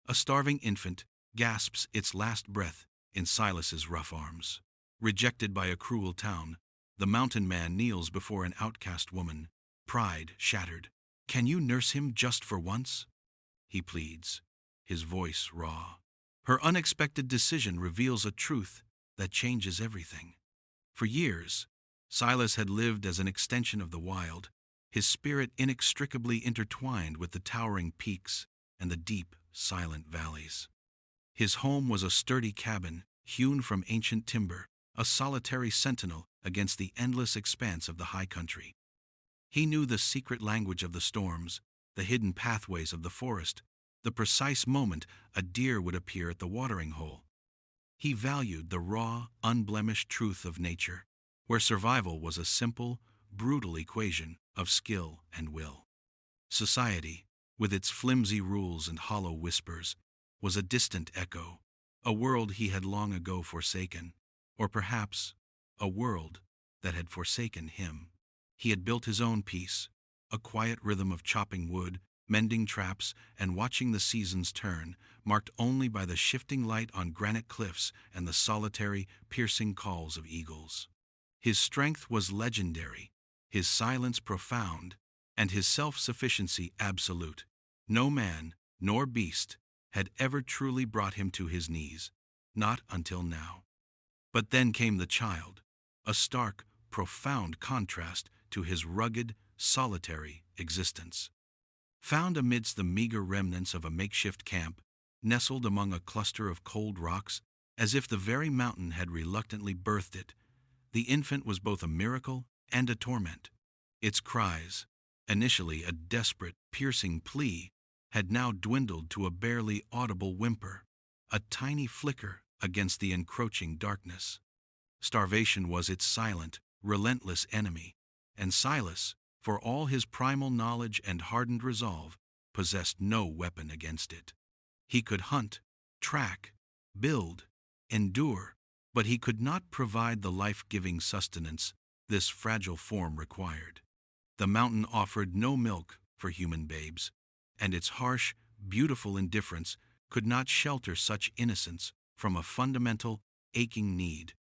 A starving infant gasps its last breath in Silas's rough arms. Rejected by a cruel town, the mountain man kneels before an outcast woman, pride shattered. "Can you nurse him just for once?" he pleads, his voice raw. Her unexpected decision reveals a truth that changes everything. For years, Silas had lived as an extension of the wild, his spirit inextricably intertwined with the towering peaks and the deep, silent valleys. His home was a sturdy cabin, hewn from ancient timber, a solitary sentinel against the endless expanse of the high country. He knew the secret language of the storms, the hidden pathways of the forest, the precise moment a deer would appear at the watering hole. He valued the raw, unblemished truth of nature, where survival was a simple, brutal equation of skill and will. Society, with its flimsy rules and hollow whispers, was a distant echo, a world he had long ago forsaken, or perhaps a world that had forsaken him. He had built his own peace, a quiet rhythm of chopping wood, mending traps, and watching the seasons turn, marked only by the shifting light on granite cliffs and the solitary, piercing calls of eagles. His strength was legendary, his silence profound, and his self-sufficiency absolute. No man, nor beast, had ever truly brought him to his knees, not until now. But then came the child, a stark, profound contrast to his rugged, solitary existence. Found amidst the meager remnants of a makeshift camp, nestled among a cluster of cold rocks, as if the very mountain had reluctantly birthed it, the infant was both a miracle and a torment. Its cries, initially a desperate, piercing plea, had now dwindled to a barely audible whimper, a tiny flicker against the encroaching darkness. Starvation was its silent, relentless enemy, and Silas, for all his primal knowledge and hardened resolve, possessed no weapon against it. He could hunt, track, build, endure, but he could not provide the life-giving sustenance this fragile form required. The mountain offered no milk for human babes, and its harsh, beautiful indifference could not shelter such innocence from a fundamental, aching need.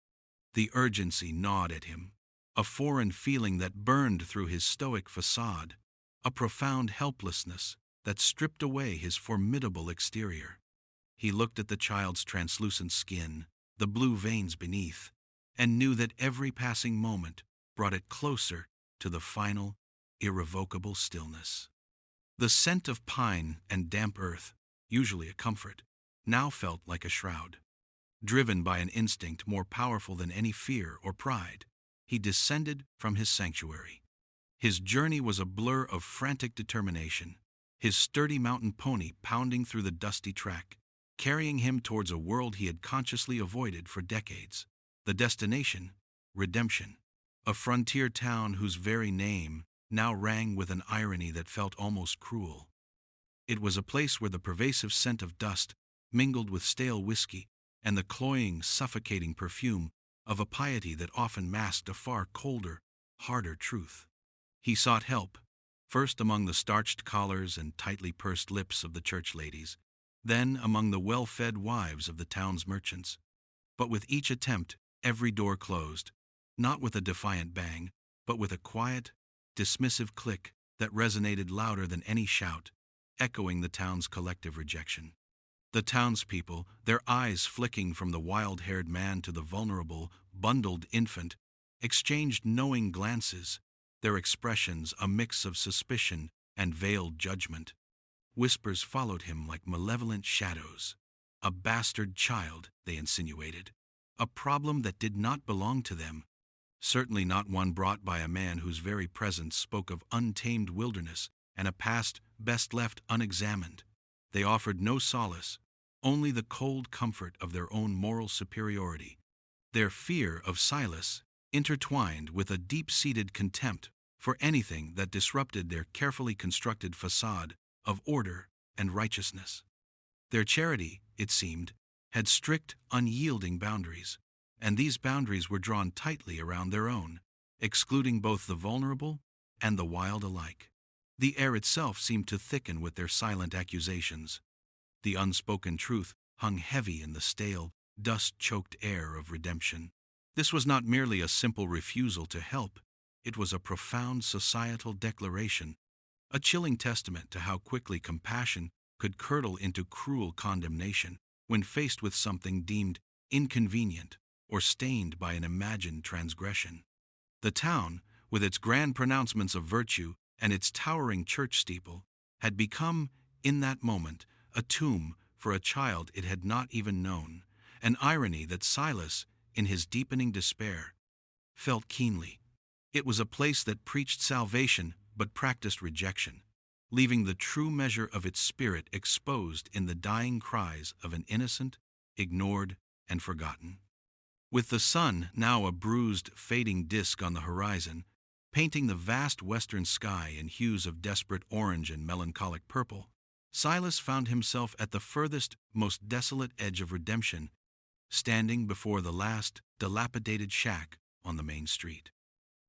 The urgency gnawed at him, a foreign feeling that burned through his stoic facade, a profound helplessness that stripped away his formidable exterior. He looked at the child's translucent skin, the blue veins beneath, and knew that every passing moment brought it closer to the final, irrevocable stillness. The scent of pine and damp earth, usually a comfort, now felt like a shroud. Driven by an instinct more powerful than any fear or pride, he descended from his sanctuary. His journey was a blur of frantic determination, his sturdy mountain pony pounding through the dusty track, carrying him towards a world he had consciously avoided for decades. The destination, redemption, a frontier town whose very name now rang with an irony that felt almost cruel. It was a place where the pervasive scent of dust mingled with stale whiskey and the cloying, suffocating perfume of a piety that often masked a far colder, harder truth. He sought help, first among the starched collars and tightly pursed lips of the church ladies, then among the well-fed wives of the town's merchants. But with each attempt, every door closed, not with a defiant bang, but with a quiet, dismissive click that resonated louder than any shout, echoing the town's collective rejection. The townspeople, their eyes flicking from the wild-haired man to the vulnerable, bundled infant, exchanged knowing glances, their expressions a mix of suspicion and veiled judgment. Whispers followed him like malevolent shadows. A bastard child, they insinuated. A problem that did not belong to them. Certainly not one brought by a man whose very presence spoke of untamed wilderness and a past best left unexamined. They offered no solace, only the cold comfort of their own moral superiority. Their fear of Silas intertwined with a deep-seated contempt for anything that disrupted their carefully constructed facade of order and righteousness. Their charity, it seemed, had strict, unyielding boundaries, and these boundaries were drawn tightly around their own, excluding both the vulnerable and the wild alike. The air itself seemed to thicken with their silent accusations. The unspoken truth hung heavy in the stale, dust-choked air of redemption. This was not merely a simple refusal to help, it was a profound societal declaration, a chilling testament to how quickly compassion could curdle into cruel condemnation when faced with something deemed inconvenient or stained by an imagined transgression. The town, with its grand pronouncements of virtue and its towering church steeple, had become, in that moment, a tomb for a child it had not even known, an irony that Silas, in his deepening despair, felt keenly. It was a place that preached salvation but practiced rejection, leaving the true measure of its spirit exposed in the dying cries of an innocent, ignored, and forgotten. With the sun now a bruised, fading disk on the horizon, painting the vast western sky in hues of desperate orange and melancholic purple, Silas found himself at the furthest, most desolate edge of redemption, standing before the last, dilapidated shack on the main street.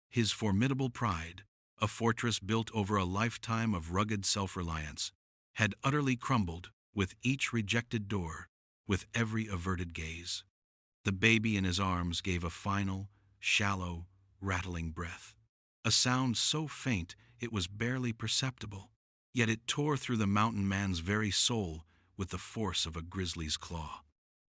His formidable pride, a fortress built over a lifetime of rugged self-reliance, had utterly crumbled with each rejected door, with every averted gaze. The baby in his arms gave a final, shallow, rattling breath, a sound so faint it was barely perceptible, yet it tore through the mountain man's very soul with the force of a grizzly's claw.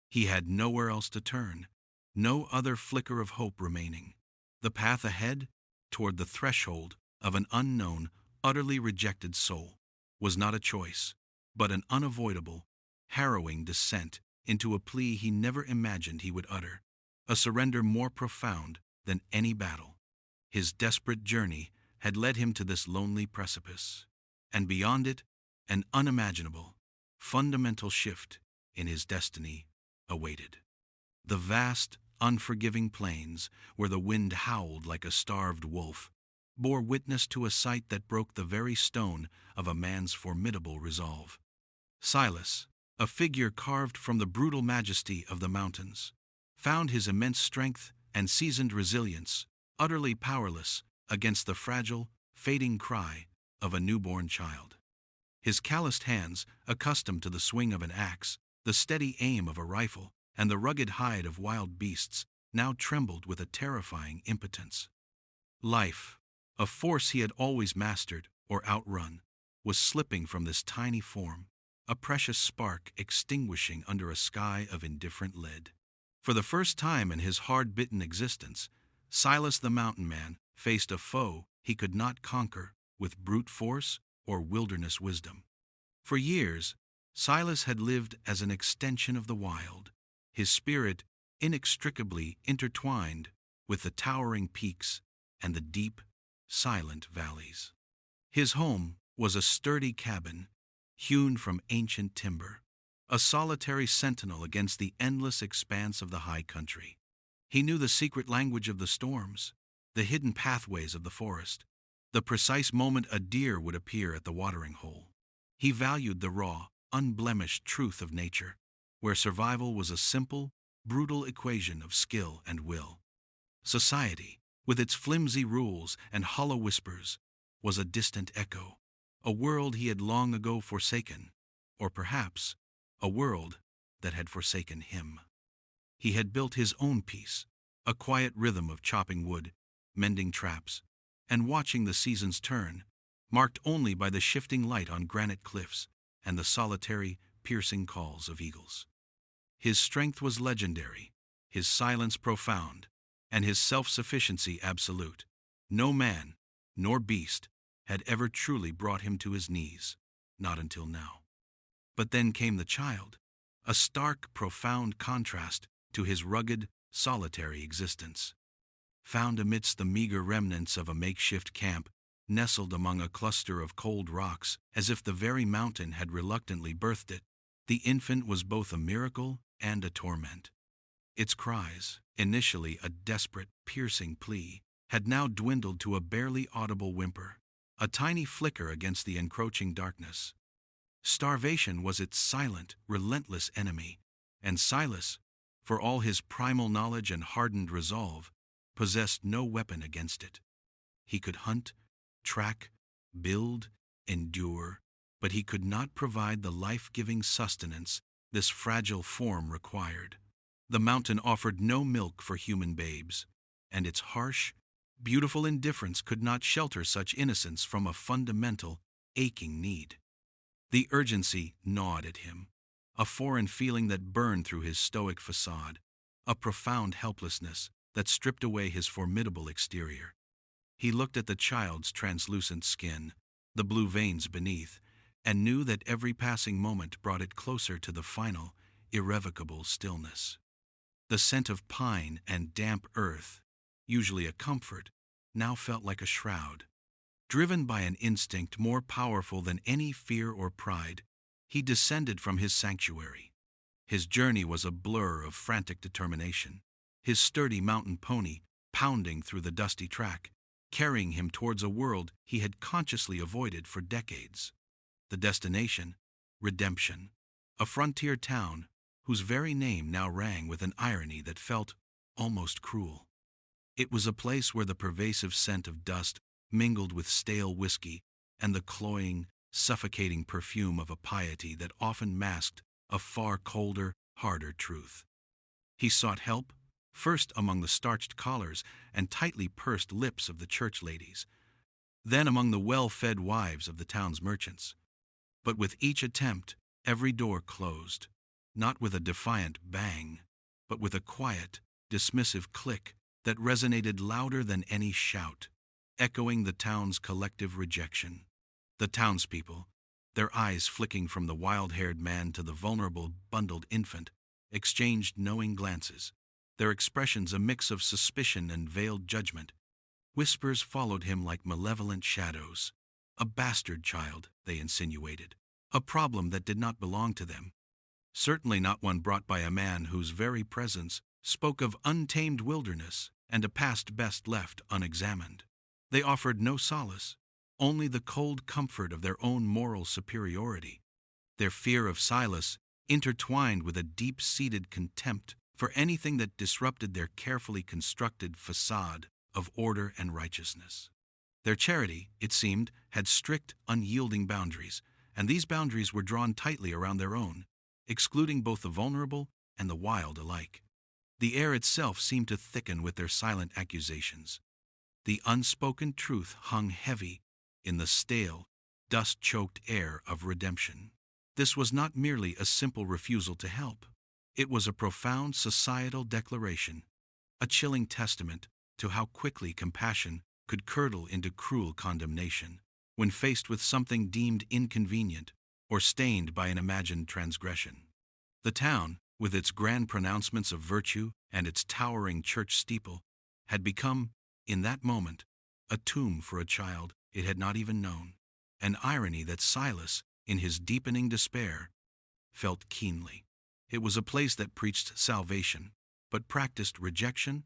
He had nowhere else to turn, no other flicker of hope remaining. The path ahead, toward the threshold of an unknown, utterly rejected soul, was not a choice, but an unavoidable, harrowing descent into a plea he never imagined he would utter, a surrender more profound than any battle. His desperate journey had led him to this lonely precipice, and beyond it, an unimaginable, fundamental shift in his destiny awaited. The vast, unforgiving plains, where the wind howled like a starved wolf, bore witness to a sight that broke the very stone of a man's formidable resolve. Silas, a figure carved from the brutal majesty of the mountains, found his immense strength and seasoned resilience utterly powerless against the fragile, fading cry of a newborn child. His calloused hands, accustomed to the swing of an axe, the steady aim of a rifle, and the rugged hide of wild beasts, now trembled with a terrifying impotence. Life, a force he had always mastered or outrun, was slipping from this tiny form, a precious spark extinguishing under a sky of indifferent lead. For the first time in his hard-bitten existence, Silas the mountain man faced a foe he could not conquer with brute force or wilderness wisdom. For years, Silas had lived as an extension of the wild, his spirit inextricably intertwined with the towering peaks and the deep, silent valleys. His home was a sturdy cabin, hewn from ancient timber, a solitary sentinel against the endless expanse of the high country. He knew the secret language of the storms, the hidden pathways of the forest, the precise moment a deer would appear at the watering hole. He valued the raw, unblemished truth of nature, where survival was a simple, brutal equation of skill and will. Society, with its flimsy rules and hollow whispers, was a distant echo, a world he had long ago forsaken, or perhaps a world that had forsaken him. He had built his own peace, a quiet rhythm of chopping wood, mending traps, and watching the seasons turn, marked only by the shifting light on granite cliffs and the solitary, piercing calls of eagles. His strength was legendary, his silence profound, and his self-sufficiency absolute. No man, nor beast, had ever truly brought him to his knees, not until now. But then came the child, a stark, profound contrast to his rugged, solitary existence. Found amidst the meager remnants of a makeshift camp, nestled among a cluster of cold rocks, as if the very mountain had reluctantly birthed it, the infant was both a miracle and a torment. Its cries, initially a desperate, piercing plea, had now dwindled to a barely audible whimper, a tiny flicker against the encroaching darkness. Starvation was its silent, relentless enemy, and Silas, for all his primal knowledge and hardened resolve, possessed no weapon against it. He could hunt, track, build, endure, but he could not provide the life-giving sustenance this fragile form required. The mountain offered no milk for human babes, and its harsh, beautiful indifference could not shelter such innocence from a fundamental, aching need. The urgency gnawed at him, a foreign feeling that burned through his stoic facade, a profound helplessness that stripped away his formidable exterior. He looked at the child's translucent skin, the blue veins beneath, and knew that every passing moment brought it closer to the final, irrevocable stillness. The scent of pine and damp earth, usually a comfort, now felt like a shroud. Driven by an instinct more powerful than any fear or pride, he descended from his sanctuary. His journey was a blur of frantic determination, his sturdy mountain pony pounding through the dusty track, carrying him towards a world he had consciously avoided for decades. The destination, redemption, a frontier town whose very name now rang with an irony that felt almost cruel. It was a place where the pervasive scent of dust mingled with stale whiskey and the cloying, suffocating perfume of a piety that often masked a far colder, harder truth. He sought help, first among the starched collars and tightly pursed lips of the church ladies, then among the well-fed wives of the town's merchants. But with each attempt, every door closed, not with a defiant bang, but with a quiet, dismissive click that resonated louder than any shout, echoing the town's collective rejection. The townspeople, their eyes flicking from the wild-haired man to the vulnerable, bundled infant, exchanged knowing glances, their expressions a mix of suspicion and veiled judgment. Whispers followed him like malevolent shadows. A bastard child, they insinuated, a problem that did not belong to them. Certainly not one brought by a man whose very presence spoke of untamed wilderness and a past best left unexamined. They offered no solace, only the cold comfort of their own moral superiority. Their fear of Silas intertwined with a deep-seated contempt for anything that disrupted their carefully constructed facade of order and righteousness. Their charity, it seemed, had strict, unyielding boundaries, and these boundaries were drawn tightly around their own, excluding both the vulnerable and the wild alike. The air itself seemed to thicken with their silent accusations. The unspoken truth hung heavy in the stale, dust-choked air of redemption. This was not merely a simple refusal to help. It was a profound societal declaration, a chilling testament to how quickly compassion could curdle into cruel condemnation when faced with something deemed inconvenient or stained by an imagined transgression. The town, with its grand pronouncements of virtue and its towering church steeple, had become, in that moment, a tomb for a child it had not even known, an irony that Silas, in his deepening despair, felt keenly. It was a place that preached salvation, but practiced rejection,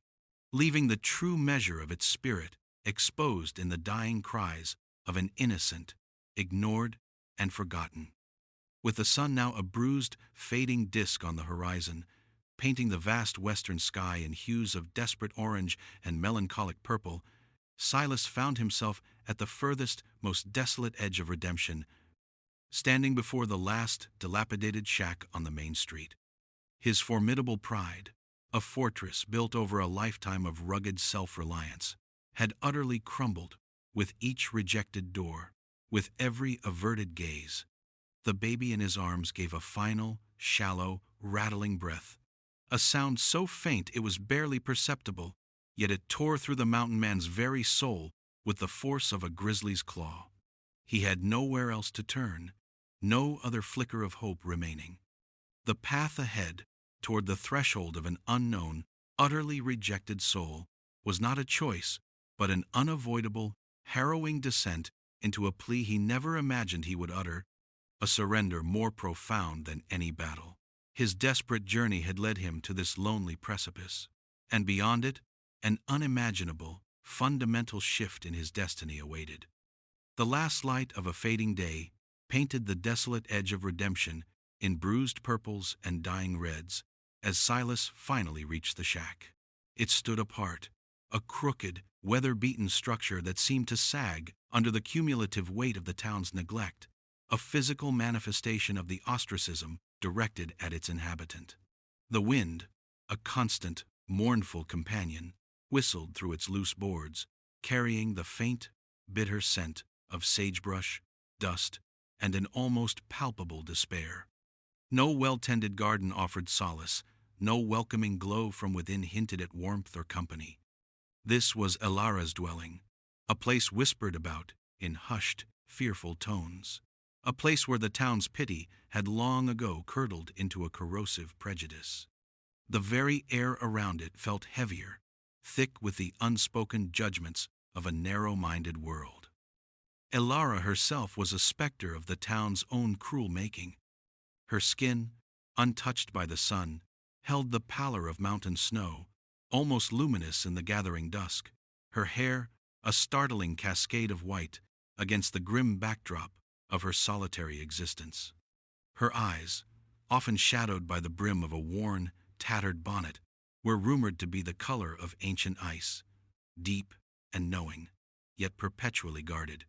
leaving the true measure of its spirit exposed in the dying cries of an innocent, ignored, and forgotten. With the sun now a bruised, fading disk on the horizon, painting the vast western sky in hues of desperate orange and melancholic purple, Silas found himself at the furthest, most desolate edge of redemption, standing before the last dilapidated shack on the main street. His formidable pride, a fortress built over a lifetime of rugged self-reliance, had utterly crumbled with each rejected door, with every averted gaze. The baby in his arms gave a final, shallow, rattling breath, a sound so faint it was barely perceptible, yet it tore through the mountain man's very soul with the force of a grizzly's claw. He had nowhere else to turn, no other flicker of hope remaining. The path ahead, toward the threshold of an unknown, utterly rejected soul, was not a choice, but an unavoidable, harrowing descent into a plea he never imagined he would utter, a surrender more profound than any battle. His desperate journey had led him to this lonely precipice, and beyond it, an unimaginable, fundamental shift in his destiny awaited. The last light of a fading day painted the desolate edge of redemption in bruised purples and dying reds as Silas finally reached the shack. It stood apart, a crooked, weather-beaten structure that seemed to sag under the cumulative weight of the town's neglect, a physical manifestation of the ostracism directed at its inhabitant. The wind, a constant, mournful companion, whistled through its loose boards, carrying the faint, bitter scent of sagebrush, dust, and an almost palpable despair. No well-tended garden offered solace, no welcoming glow from within hinted at warmth or company. This was Elara's dwelling, a place whispered about in hushed, fearful tones, a place where the town's pity had long ago curdled into a corrosive prejudice. The very air around it felt heavier, thick with the unspoken judgments of a narrow-minded world. Elara herself was a specter of the town's own cruel making. Her skin, untouched by the sun, held the pallor of mountain snow, almost luminous in the gathering dusk, her hair a startling cascade of white against the grim backdrop of her solitary existence. Her eyes, often shadowed by the brim of a worn, tattered bonnet, were rumored to be the color of ancient ice, deep and knowing, yet perpetually guarded.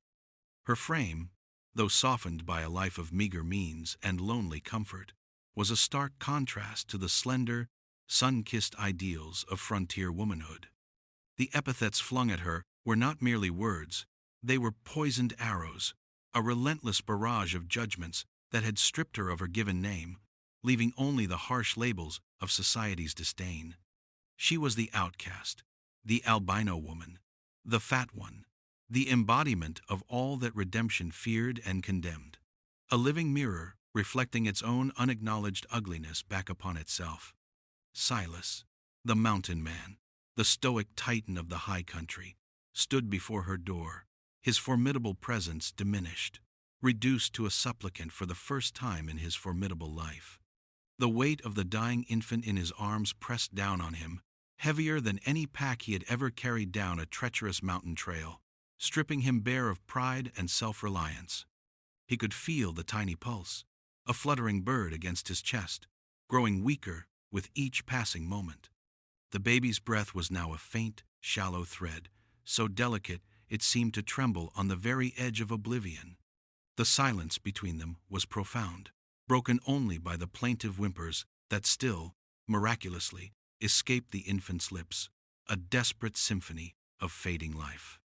Her frame, though softened by a life of meager means and lonely comfort, was a stark contrast to the slender, sun-kissed ideals of frontier womanhood. The epithets flung at her were not merely words, they were poisoned arrows, a relentless barrage of judgments that had stripped her of her given name, leaving only the harsh labels of society's disdain. She was the outcast, the albino woman, the fat one, the embodiment of all that redemption feared and condemned, a living mirror reflecting its own unacknowledged ugliness back upon itself. Silas, the mountain man, the stoic titan of the high country, stood before her door, his formidable presence diminished, reduced to a supplicant for the first time in his formidable life. The weight of the dying infant in his arms pressed down on him, heavier than any pack he had ever carried down a treacherous mountain trail, stripping him bare of pride and self-reliance. He could feel the tiny pulse, a fluttering bird against his chest, growing weaker with each passing moment. The baby's breath was now a faint, shallow thread, so delicate it seemed to tremble on the very edge of oblivion. The silence between them was profound, broken only by the plaintive whimpers that still, miraculously, escaped the infant's lips, a desperate symphony of fading life.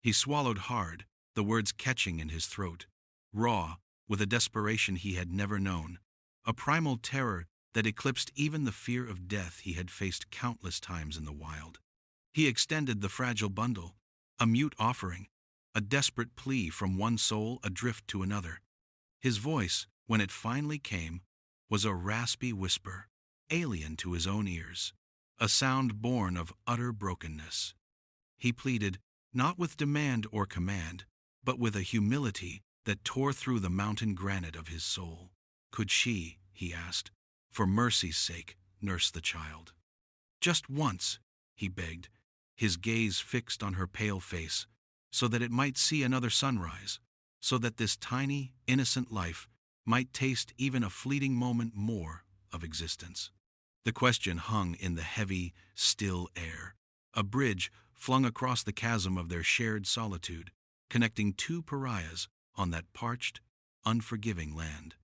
He swallowed hard, the words catching in his throat, raw with a desperation he had never known, a primal terror that eclipsed even the fear of death he had faced countless times in the wild. He extended the fragile bundle, a mute offering, a desperate plea from one soul adrift to another. His voice, when it finally came, was a raspy whisper, alien to his own ears, a sound born of utter brokenness. He pleaded, not with demand or command, but with a humility that tore through the mountain granite of his soul. Could she, he asked, for mercy's sake, nurse the child? Just once, he begged, his gaze fixed on her pale face, so that it might see another sunrise, so that this tiny, innocent life might taste even a fleeting moment more of existence. The question hung in the heavy, still air, a bridge flung across the chasm of their shared solitude, connecting two pariahs on that parched, unforgiving land.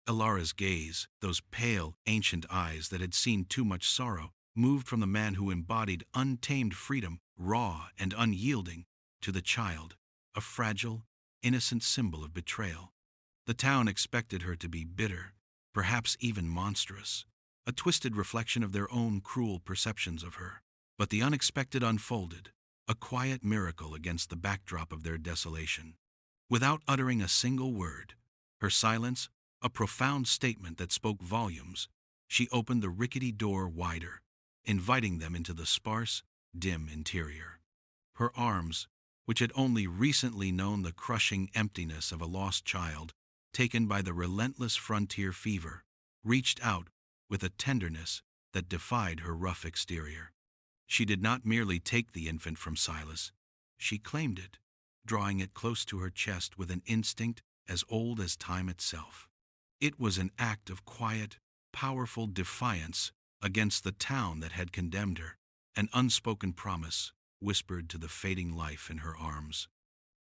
Elara's gaze, those pale, ancient eyes that had seen too much sorrow, moved from the man who embodied untamed freedom, raw and unyielding, to the child, a fragile, innocent symbol of betrayal. The town expected her to be bitter, perhaps even monstrous, a twisted reflection of their own cruel perceptions of her. But the unexpected unfolded, a quiet miracle against the backdrop of their desolation. Without uttering a single word, her silence a profound statement that spoke volumes, she opened the rickety door wider, inviting them into the sparse, dim interior. Her arms, which had only recently known the crushing emptiness of a lost child, taken by the relentless frontier fever, reached out with a tenderness that defied her rough exterior. She did not merely take the infant from Silas, she claimed it, drawing it close to her chest with an instinct as old as time itself. It was an act of quiet, powerful defiance against the town that had condemned her, an unspoken promise whispered to the fading life in her arms.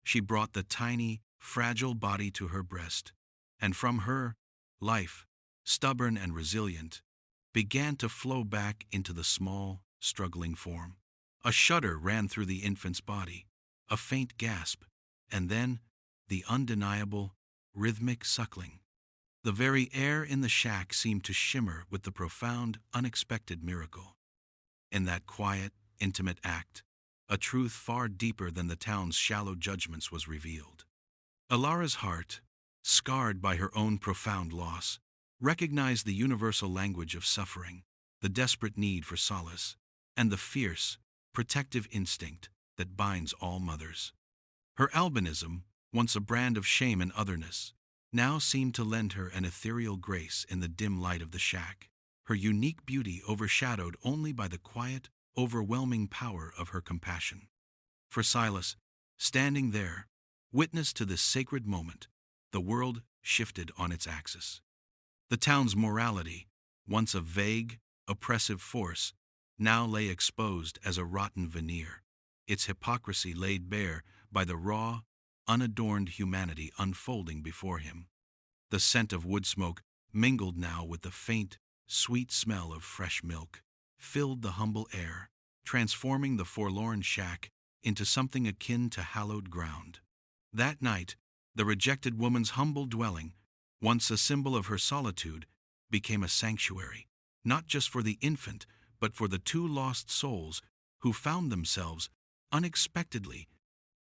She brought the tiny, fragile body to her breast, And from her, life, stubborn and resilient, began to flow back into the small, struggling form. A shudder ran through the infant's body, a faint gasp, and then the undeniable, rhythmic suckling. The very air in the shack seemed to shimmer with the profound, unexpected miracle. In that quiet, intimate act, a truth far deeper than the town's shallow judgments was revealed. Ilara's heart, scarred by her own profound loss, recognized the universal language of suffering, the desperate need for solace, and the fierce, protective instinct that binds all mothers. Her albinism, once a brand of shame and otherness, now seemed to lend her an ethereal grace in the dim light of the shack, her unique beauty overshadowed only by the quiet, overwhelming power of her compassion. For Silas, standing there, witness to this sacred moment, the world shifted on its axis. The town's morality, once a vague, oppressive force, now lay exposed as a rotten veneer, its hypocrisy laid bare by the raw, unadorned humanity unfolding before him. The scent of wood smoke, mingled now with the faint, sweet smell of fresh milk, filled the humble air, transforming the forlorn shack into something akin to hallowed ground. That night, the rejected woman's humble dwelling, once a symbol of her solitude, became a sanctuary, not just for the infant, but for the two lost souls who found themselves, unexpectedly,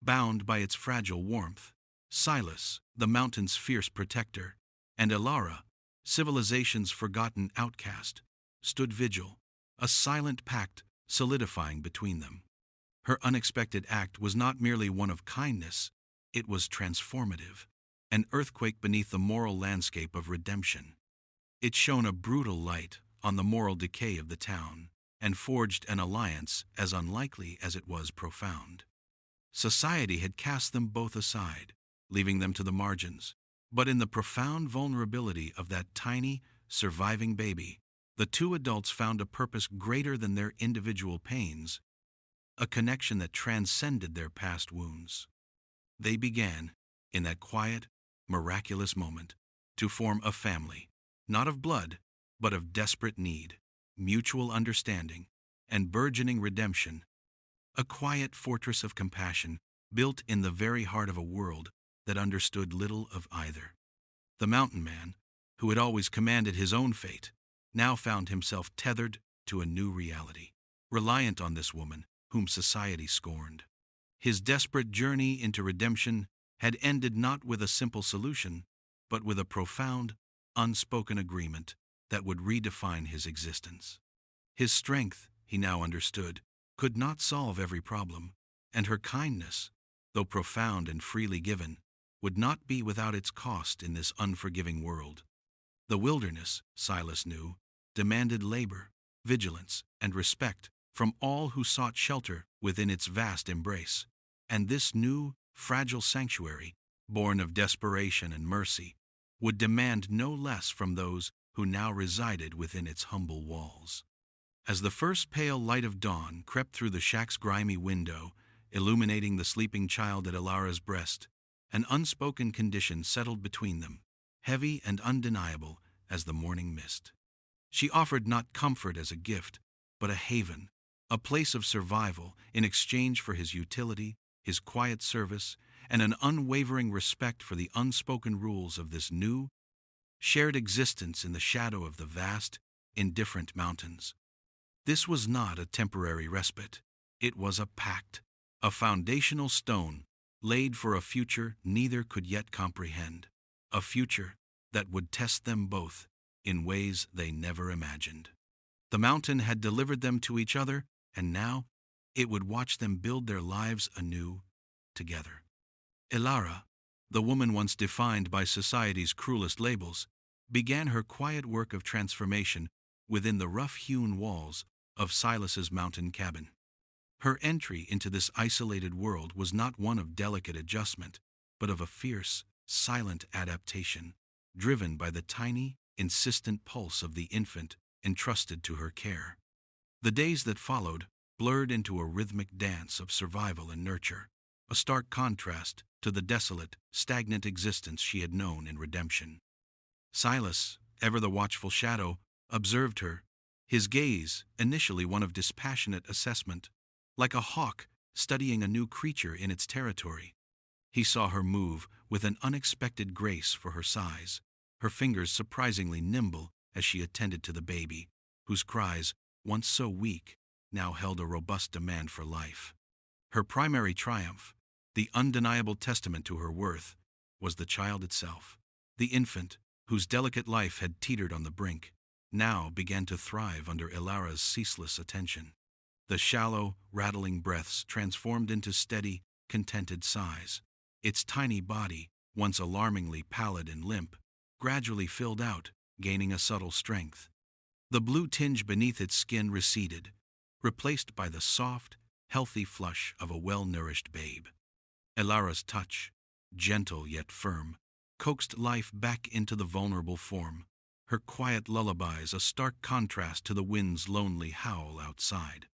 bound by its fragile warmth. Silas, the mountain's fierce protector, and Ilara, civilization's forgotten outcast, stood vigil, a silent pact solidifying between them. Her unexpected act was not merely one of kindness, it was transformative, an earthquake beneath the moral landscape of redemption. It shone a brutal light on the moral decay of the town, and forged an alliance as unlikely as it was profound. Society had cast them both aside, leaving them to the margins, but in the profound vulnerability of that tiny, surviving baby, the two adults found a purpose greater than their individual pains, a connection that transcended their past wounds. They began, in that quiet, miraculous moment, to form a family, not of blood, but of desperate need, mutual understanding, and burgeoning redemption, a quiet fortress of compassion built in the very heart of a world that understood little of either. The mountain man, who had always commanded his own fate, now found himself tethered to a new reality, reliant on this woman whom society scorned. His desperate journey into redemption had ended not with a simple solution, but with a profound, unspoken agreement that would redefine his existence. His strength, he now understood, could not solve every problem, and her kindness, though profound and freely given, would not be without its cost in this unforgiving world. The wilderness, Silas knew, demanded labor, vigilance, and respect from all who sought shelter within its vast embrace, and this new, fragile sanctuary, born of desperation and mercy, would demand no less from those who now resided within its humble walls. As the first pale light of dawn crept through the shack's grimy window, illuminating the sleeping child at Ilara's breast, an unspoken condition settled between them, heavy and undeniable as the morning mist. She offered not comfort as a gift, but a haven, a place of survival in exchange for his utility, his quiet service, and an unwavering respect for the unspoken rules of this new, shared existence in the shadow of the vast, indifferent mountains. This was not a temporary respite. It was a pact, a foundational stone laid for a future neither could yet comprehend, a future that would test them both in ways they never imagined. The mountain had delivered them to each other, and now it would watch them build their lives anew together. Ilara, the woman once defined by society's cruelest labels, began her quiet work of transformation within the rough-hewn walls of Silas's mountain cabin. Her entry into this isolated world was not one of delicate adjustment, but of a fierce, silent adaptation, driven by the tiny, insistent pulse of the infant entrusted to her care. The days that followed blurred into a rhythmic dance of survival and nurture, a stark contrast to the desolate, stagnant existence she had known in redemption. Silas, ever the watchful shadow, observed her, his gaze initially one of dispassionate assessment, like a hawk studying a new creature in its territory. He saw her move with an unexpected grace for her size, her fingers surprisingly nimble as she attended to the baby, whose cries, once so weak, now held a robust demand for life. Her primary triumph, the undeniable testament to her worth, was the child itself. The infant, whose delicate life had teetered on the brink, now began to thrive under Ilara's ceaseless attention. The shallow, rattling breaths transformed into steady, contented sighs. Its tiny body, once alarmingly pallid and limp, gradually filled out, gaining a subtle strength. The blue tinge beneath its skin receded, replaced by the soft, healthy flush of a well-nourished babe. Ilara's touch, gentle yet firm, coaxed life back into the vulnerable form, her quiet lullabies a stark contrast to the wind's lonely howl outside.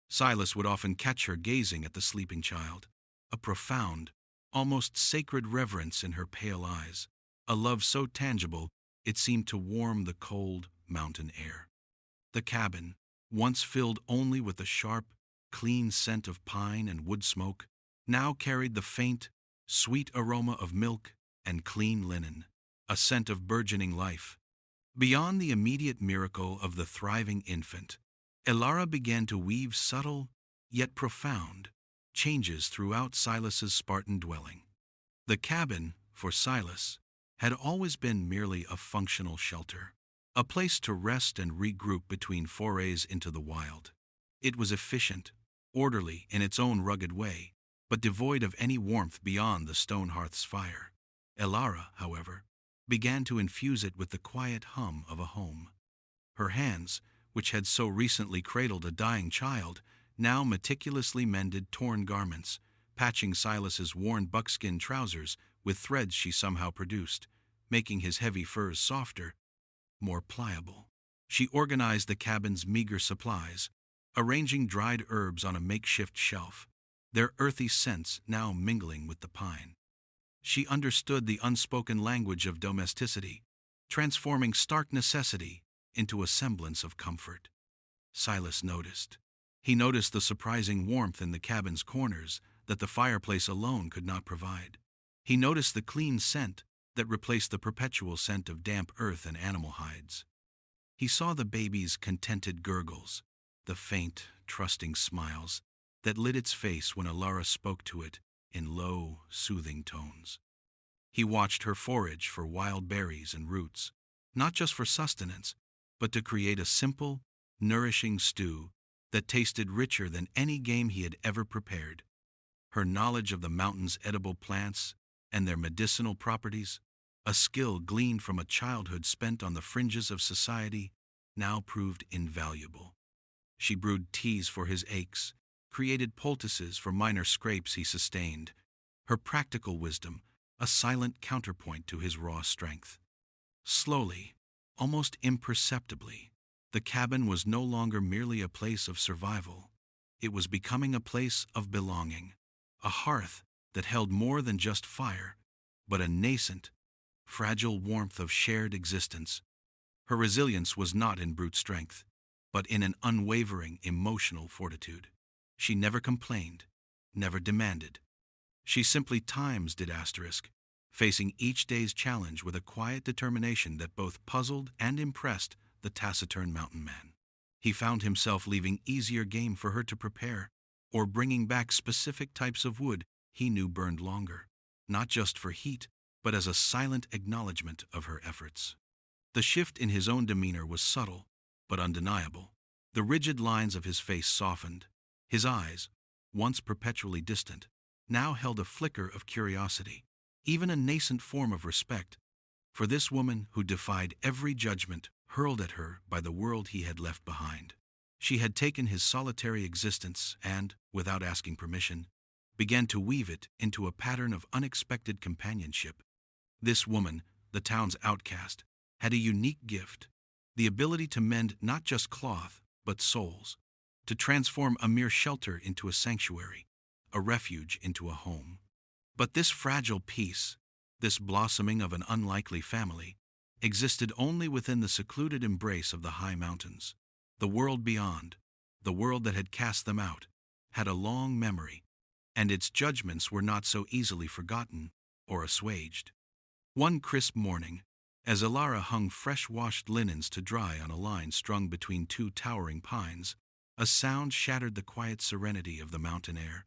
Silas would often catch her gazing at the sleeping child, a profound, almost sacred reverence in her pale eyes, a love so tangible it seemed to warm the cold mountain air. The cabin, once filled only with the sharp, clean scent of pine and wood smoke, now carried the faint, sweet aroma of milk and clean linen, a scent of burgeoning life. Beyond the immediate miracle of the thriving infant, Ilara began to weave subtle, yet profound, changes throughout Silas's Spartan dwelling. The cabin, for Silas, had always been merely a functional shelter, a place to rest and regroup between forays into the wild. It was efficient, orderly in its own rugged way, but devoid of any warmth beyond the stone hearth's fire. Ilara, however, began to infuse it with the quiet hum of a home. Her hands, which had so recently cradled a dying child, now meticulously mended torn garments, patching Silas's worn buckskin trousers with threads she somehow produced, making his heavy furs softer, more pliable. She organized the cabin's meager supplies, arranging dried herbs on a makeshift shelf, their earthy scents now mingling with the pine. She understood the unspoken language of domesticity, transforming stark necessity into a semblance of comfort. Silas noticed. He noticed the surprising warmth in the cabin's corners that the fireplace alone could not provide. He noticed the clean scent that replaced the perpetual scent of damp earth and animal hides. He saw the baby's contented gurgles, the faint, trusting smiles that lit its face when Ilara spoke to it in low, soothing tones. He watched her forage for wild berries and roots, not just for sustenance, but to create a simple, nourishing stew that tasted richer than any game he had ever prepared. Her knowledge of the mountain's edible plants and their medicinal properties, a skill gleaned from a childhood spent on the fringes of society, now proved invaluable. She brewed teas for his aches, created poultices for minor scrapes he sustained, her practical wisdom a silent counterpoint to his raw strength. Slowly, almost imperceptibly, the cabin was no longer merely a place of survival. It was becoming a place of belonging, a hearth that held more than just fire, but a nascent, fragile warmth of shared existence. Her resilience was not in brute strength, but in an unwavering emotional fortitude. She never complained, never demanded. She simply times did asterisk, facing each day's challenge with a quiet determination that both puzzled and impressed the taciturn mountain man. He found himself leaving easier game for her to prepare, or bringing back specific types of wood he knew burned longer, not just for heat, but as a silent acknowledgement of her efforts. The shift in his own demeanor was subtle, but undeniable. The rigid lines of his face softened. His eyes, once perpetually distant, now held a flicker of curiosity, even a nascent form of respect, for this woman who defied every judgment hurled at her by the world he had left behind. She had taken his solitary existence and, without asking permission, began to weave it into a pattern of unexpected companionship. This woman, the town's outcast, had a unique gift, the ability to mend not just cloth, but souls, to transform a mere shelter into a sanctuary, a refuge into a home. But this fragile piece, this blossoming of an unlikely family, existed only within the secluded embrace of the high mountains. The world beyond, the world that had cast them out, had a long memory, and its judgments were not so easily forgotten or assuaged. One crisp morning, as Ilara hung fresh-washed linens to dry on a line strung between two towering pines, a sound shattered the quiet serenity of the mountain air.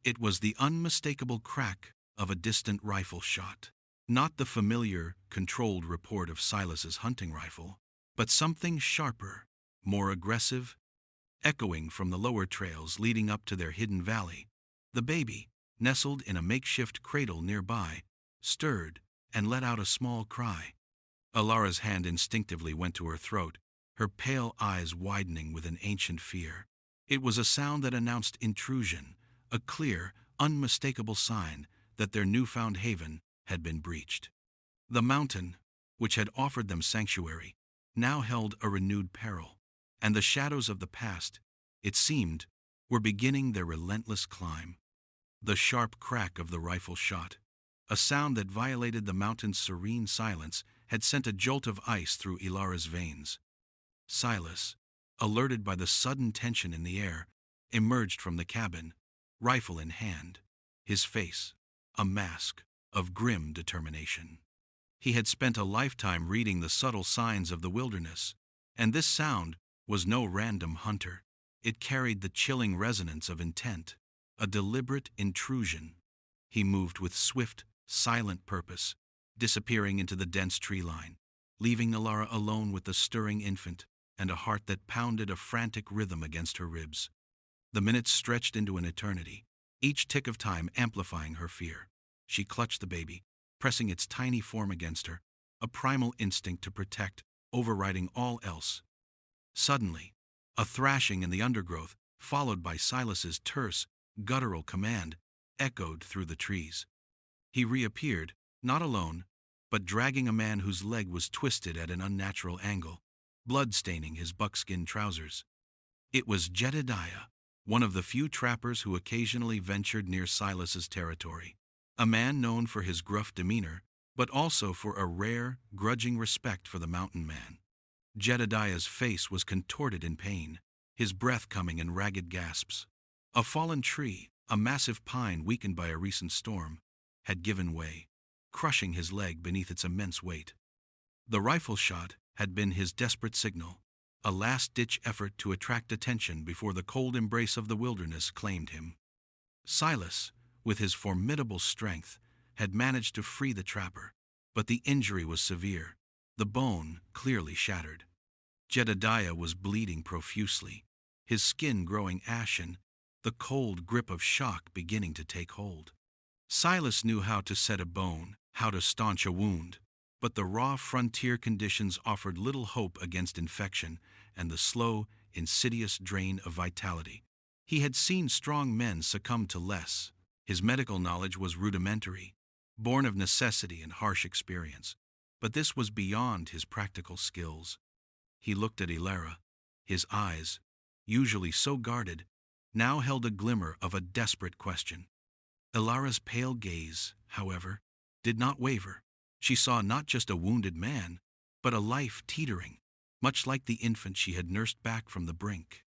It was the unmistakable crack of a distant rifle shot. Not the familiar, controlled report of Silas's hunting rifle, but something sharper, more aggressive, echoing from the lower trails leading up to their hidden valley. The baby, nestled in a makeshift cradle nearby, stirred and let out a small cry. Ilara's hand instinctively went to her throat, her pale eyes widening with an ancient fear. It was a sound that announced intrusion, a clear, unmistakable sign that their newfound haven had been breached. The mountain, which had offered them sanctuary, now held a renewed peril, and the shadows of the past, it seemed, were beginning their relentless climb. The sharp crack of the rifle shot, a sound that violated the mountain's serene silence, had sent a jolt of ice through Ilara's veins. Silas, alerted by the sudden tension in the air, emerged from the cabin, rifle in hand, his face a mask of grim determination. He had spent a lifetime reading the subtle signs of the wilderness, and this sound was no random hunter. It carried the chilling resonance of intent, a deliberate intrusion. He moved with swift, silent purpose, disappearing into the dense tree line, leaving Ilara alone with the stirring infant and a heart that pounded a frantic rhythm against her ribs. The minutes stretched into an eternity, each tick of time amplifying her fear. She clutched the baby, pressing its tiny form against her, a primal instinct to protect, overriding all else. Suddenly, a thrashing in the undergrowth, followed by Silas's terse, guttural command, echoed through the trees. He reappeared, not alone, but dragging a man whose leg was twisted at an unnatural angle, blood staining his buckskin trousers. It was Jedediah, one of the few trappers who occasionally ventured near Silas's territory, a man known for his gruff demeanor, but also for a rare, grudging respect for the mountain man. Jedediah's face was contorted in pain, his breath coming in ragged gasps. A fallen tree, a massive pine weakened by a recent storm, had given way, crushing his leg beneath its immense weight. The rifle shot had been his desperate signal, a last-ditch effort to attract attention before the cold embrace of the wilderness claimed him. Silas, with his formidable strength, had managed to free the trapper, but the injury was severe, the bone clearly shattered. Jedediah was bleeding profusely, his skin growing ashen, the cold grip of shock beginning to take hold. Silas knew how to set a bone, how to staunch a wound, but the raw frontier conditions offered little hope against infection and the slow, insidious drain of vitality. He had seen strong men succumb to less. His medical knowledge was rudimentary, born of necessity and harsh experience, but this was beyond his practical skills. He looked at Ilara. His eyes, usually so guarded, now held a glimmer of a desperate question. Ilara's pale gaze, however, did not waver. She saw not just a wounded man, but a life teetering, much like the infant she had nursed back from the brink.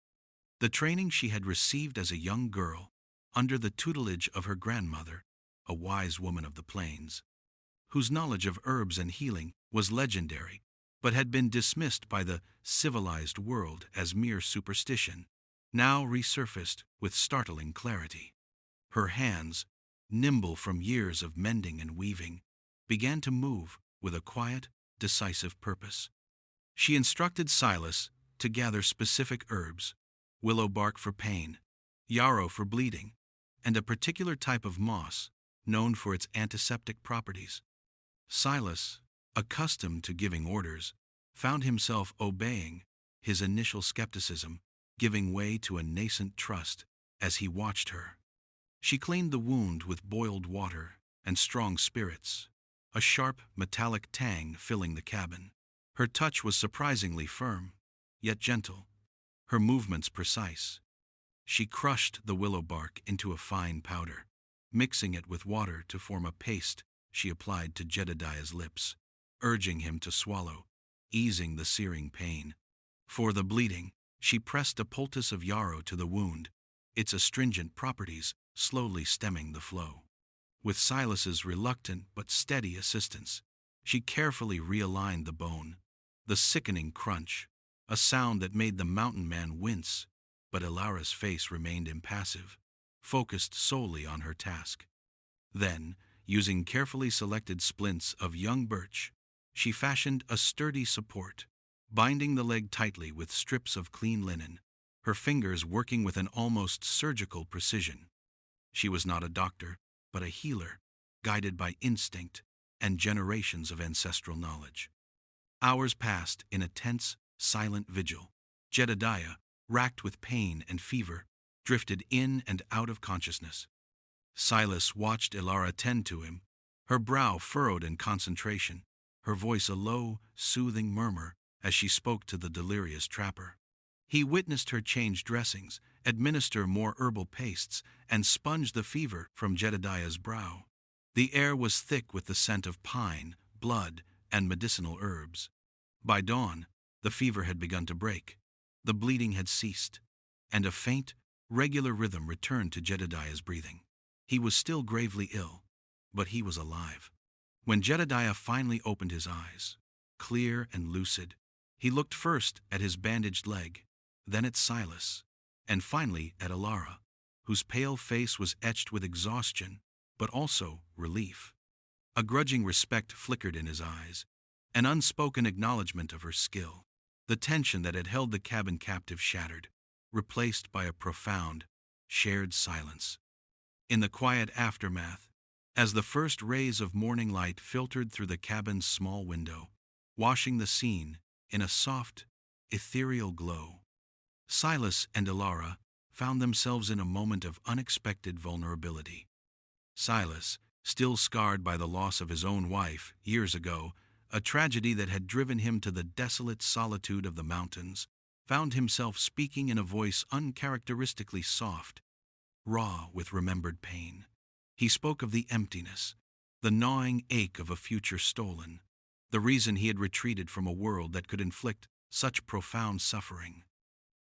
The training she had received as a young girl, under the tutelage of her grandmother, a wise woman of the plains, whose knowledge of herbs and healing was legendary, but had been dismissed by the civilized world as mere superstition, now resurfaced with startling clarity. Her hands, nimble from years of mending and weaving, began to move with a quiet, decisive purpose. She instructed Silas to gather specific herbs, willow bark for pain, yarrow for bleeding, and a particular type of moss known for its antiseptic properties. Silas, accustomed to giving orders, found himself obeying, his initial skepticism giving way to a nascent trust as he watched her. She cleaned the wound with boiled water and strong spirits, a sharp metallic tang filling the cabin. Her touch was surprisingly firm, yet gentle, her movements precise. She crushed the willow bark into a fine powder, mixing it with water to form a paste she applied to Jedediah's lips. urging him to swallow, easing the searing pain. For the bleeding, she pressed a poultice of yarrow to the wound, its astringent properties slowly stemming the flow. With Silas's reluctant but steady assistance, she carefully realigned the bone. The sickening crunch, a sound that made the mountain man wince, but Ilara's face remained impassive, focused solely on her task. Then, using carefully selected splints of young birch, she fashioned a sturdy support, binding the leg tightly with strips of clean linen, her fingers working with an almost surgical precision. She was not a doctor, but a healer, guided by instinct and generations of ancestral knowledge. Hours passed in a tense, silent vigil. Jedediah, racked with pain and fever, drifted in and out of consciousness. Silas watched Ilara tend to him, her brow furrowed in concentration, her voice a low, soothing murmur as she spoke to the delirious trapper. He witnessed her change dressings, administer more herbal pastes, and sponge the fever from Jedediah's brow. The air was thick with the scent of pine, blood, and medicinal herbs. By dawn, the fever had begun to break, the bleeding had ceased, and a faint, regular rhythm returned to Jedediah's breathing. He was still gravely ill, but he was alive. When Jedediah finally opened his eyes, clear and lucid, he looked first at his bandaged leg, then at Silas, and finally at Ilara, whose pale face was etched with exhaustion, but also relief. A grudging respect flickered in his eyes, an unspoken acknowledgement of her skill. The tension that had held the cabin captive shattered, replaced by a profound, shared silence. In the quiet aftermath, as the first rays of morning light filtered through the cabin's small window, washing the scene in a soft, ethereal glow, Silas and Ilara found themselves in a moment of unexpected vulnerability. Silas, still scarred by the loss of his own wife years ago, a tragedy that had driven him to the desolate solitude of the mountains, found himself speaking in a voice uncharacteristically soft, raw with remembered pain. He spoke of the emptiness, the gnawing ache of a future stolen, the reason he had retreated from a world that could inflict such profound suffering.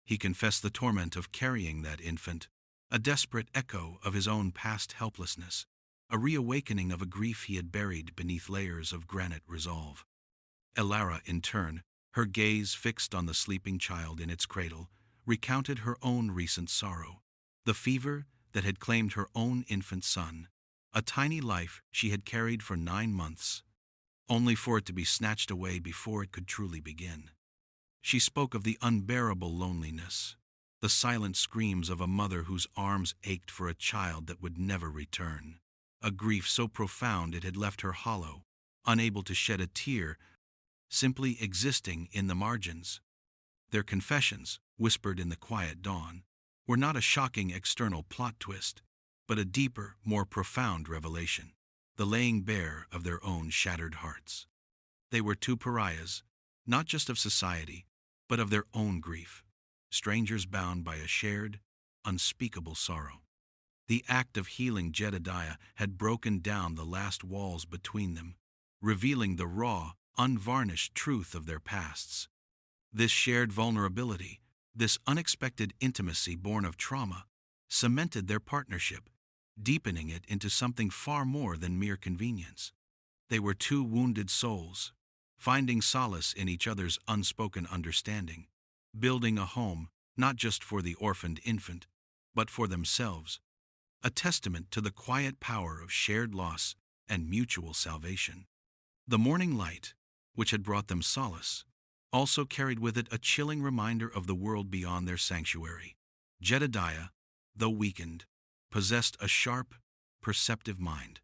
He confessed the torment of carrying that infant, a desperate echo of his own past helplessness, a reawakening of a grief he had buried beneath layers of granite resolve. Ilara, in turn, her gaze fixed on the sleeping child in its cradle, recounted her own recent sorrow, the fever that had claimed her own infant son, a tiny life she had carried for 9 months, only for it to be snatched away before it could truly begin. She spoke of the unbearable loneliness, the silent screams of a mother whose arms ached for a child that would never return, a grief so profound it had left her hollow, unable to shed a tear, simply existing in the margins. Their confessions, whispered in the quiet dawn, were not a shocking external plot twist, but a deeper, more profound revelation, the laying bare of their own shattered hearts. They were two pariahs, not just of society, but of their own grief, strangers bound by a shared, unspeakable sorrow. The act of healing Jedediah had broken down the last walls between them, revealing the raw, unvarnished truth of their pasts. This shared vulnerability, this unexpected intimacy born of trauma, cemented their partnership, deepening it into something far more than mere convenience. They were two wounded souls, finding solace in each other's unspoken understanding, building a home not just for the orphaned infant, but for themselves, a testament to the quiet power of shared loss and mutual salvation. The morning light, which had brought them solace, also carried with it a chilling reminder of the world beyond their sanctuary. Jedediah, though weakened, possessed a sharp, perceptive mind.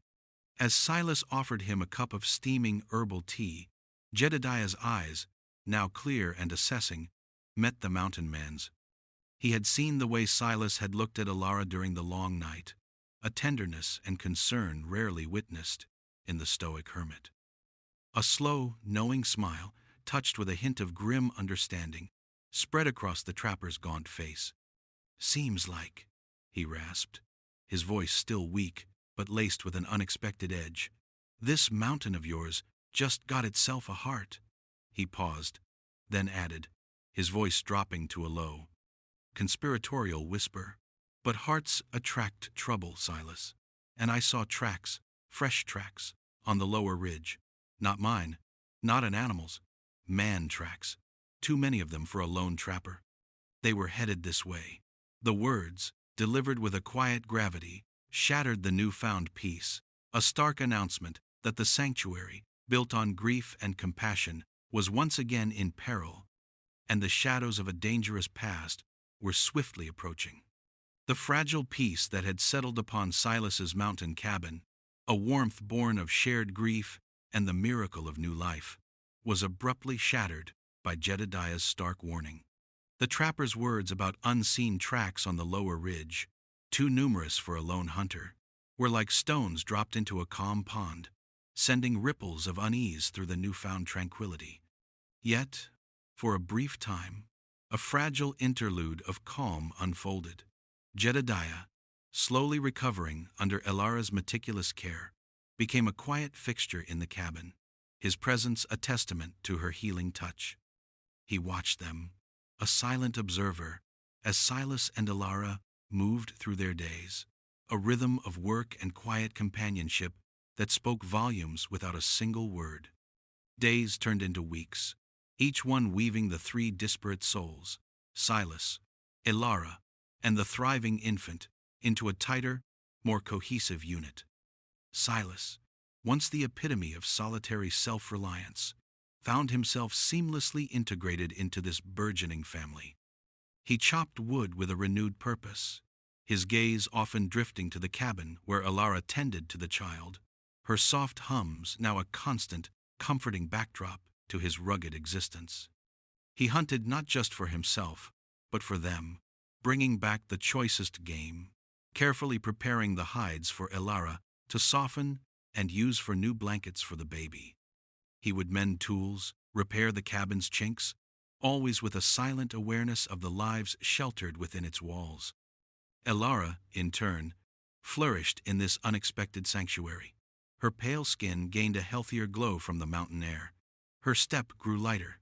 As Silas offered him a cup of steaming herbal tea, Jedediah's eyes, now clear and assessing, met the mountain man's. He had seen the way Silas had looked at Ilara during the long night, a tenderness and concern rarely witnessed in the stoic hermit. A slow, knowing smile, touched with a hint of grim understanding, spread across the trapper's gaunt face. "Seems like," he rasped, his voice still weak, but laced with an unexpected edge, "this mountain of yours just got itself a heart. He paused, then added, his voice dropping to a low, conspiratorial whisper. But hearts attract trouble, Silas. And I saw tracks, fresh tracks, on the lower ridge. Not mine, not an animal's. Man tracks. Too many of them for a lone trapper. They were headed this way. The words, delivered with a quiet gravity, shattered the newfound peace, a stark announcement that the sanctuary, built on grief and compassion, was once again in peril, and the shadows of a dangerous past were swiftly approaching. The fragile peace that had settled upon Silas's mountain cabin, a warmth born of shared grief and the miracle of new life, was abruptly shattered by Jedediah's stark warning. The trapper's words about unseen tracks on the lower ridge, too numerous for a lone hunter, were like stones dropped into a calm pond, sending ripples of unease through the newfound tranquility. Yet, for a brief time, a fragile interlude of calm unfolded. Jedediah, slowly recovering under Elara's meticulous care, became a quiet fixture in the cabin, his presence a testament to her healing touch. He watched them, a silent observer, as Silas and Elara moved through their days, a rhythm of work and quiet companionship that spoke volumes without a single word. Days turned into weeks, each one weaving the three disparate souls, Silas, Elara, and the thriving infant, into a tighter, more cohesive unit. Silas, once the epitome of solitary self-reliance, found himself seamlessly integrated into this burgeoning family. He chopped wood with a renewed purpose, his gaze often drifting to the cabin where Elara tended to the child, her soft hums now a constant, comforting backdrop to his rugged existence. He hunted not just for himself, but for them, bringing back the choicest game, carefully preparing the hides for Elara to soften and use for new blankets for the baby. He would mend tools, repair the cabin's chinks, always with a silent awareness of the lives sheltered within its walls. Elara, in turn, flourished in this unexpected sanctuary. Her pale skin gained a healthier glow from the mountain air. Her step grew lighter.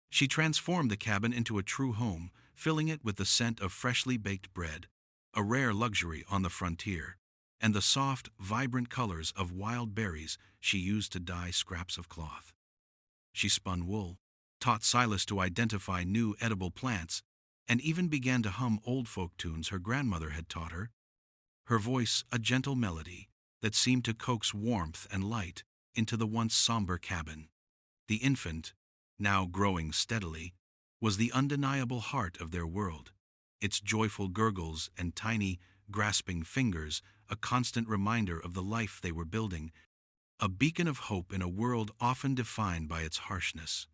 She transformed the cabin into a true home, filling it with the scent of freshly baked bread, a rare luxury on the frontier, and the soft, vibrant colors of wild berries she used to dye scraps of cloth. She spun wool, taught Silas to identify new edible plants, and even began to hum old folk tunes her grandmother had taught her, her voice a gentle melody that seemed to coax warmth and light into the once somber cabin. The infant, now growing steadily, was the undeniable heart of their world, its joyful gurgles and tiny, grasping fingers a constant reminder of the life they were building, a beacon of hope in a world often defined by its harshness.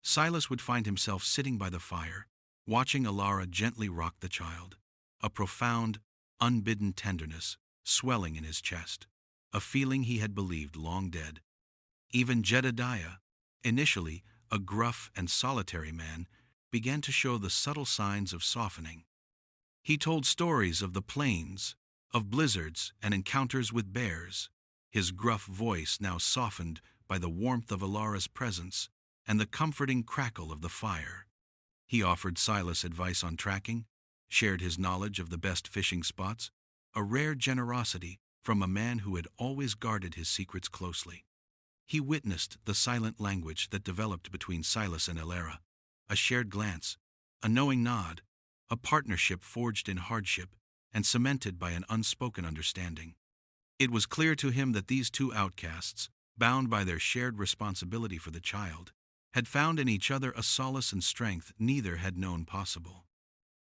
Silas would find himself sitting by the fire, watching Elara gently rock the child, a profound, unbidden tenderness swelling in his chest, a feeling he had believed long dead. Even Jedediah, initially a gruff and solitary man, began to show the subtle signs of softening. He told stories of the plains, of blizzards and encounters with bears, his gruff voice now softened by the warmth of Elara's presence and the comforting crackle of the fire. He offered Silas advice on tracking, shared his knowledge of the best fishing spots, a rare generosity from a man who had always guarded his secrets closely. He witnessed the silent language that developed between Silas and Elara, a shared glance, a knowing nod, a partnership forged in hardship and cemented by an unspoken understanding. It was clear to him that these two outcasts, bound by their shared responsibility for the child, had found in each other a solace and strength neither had known possible.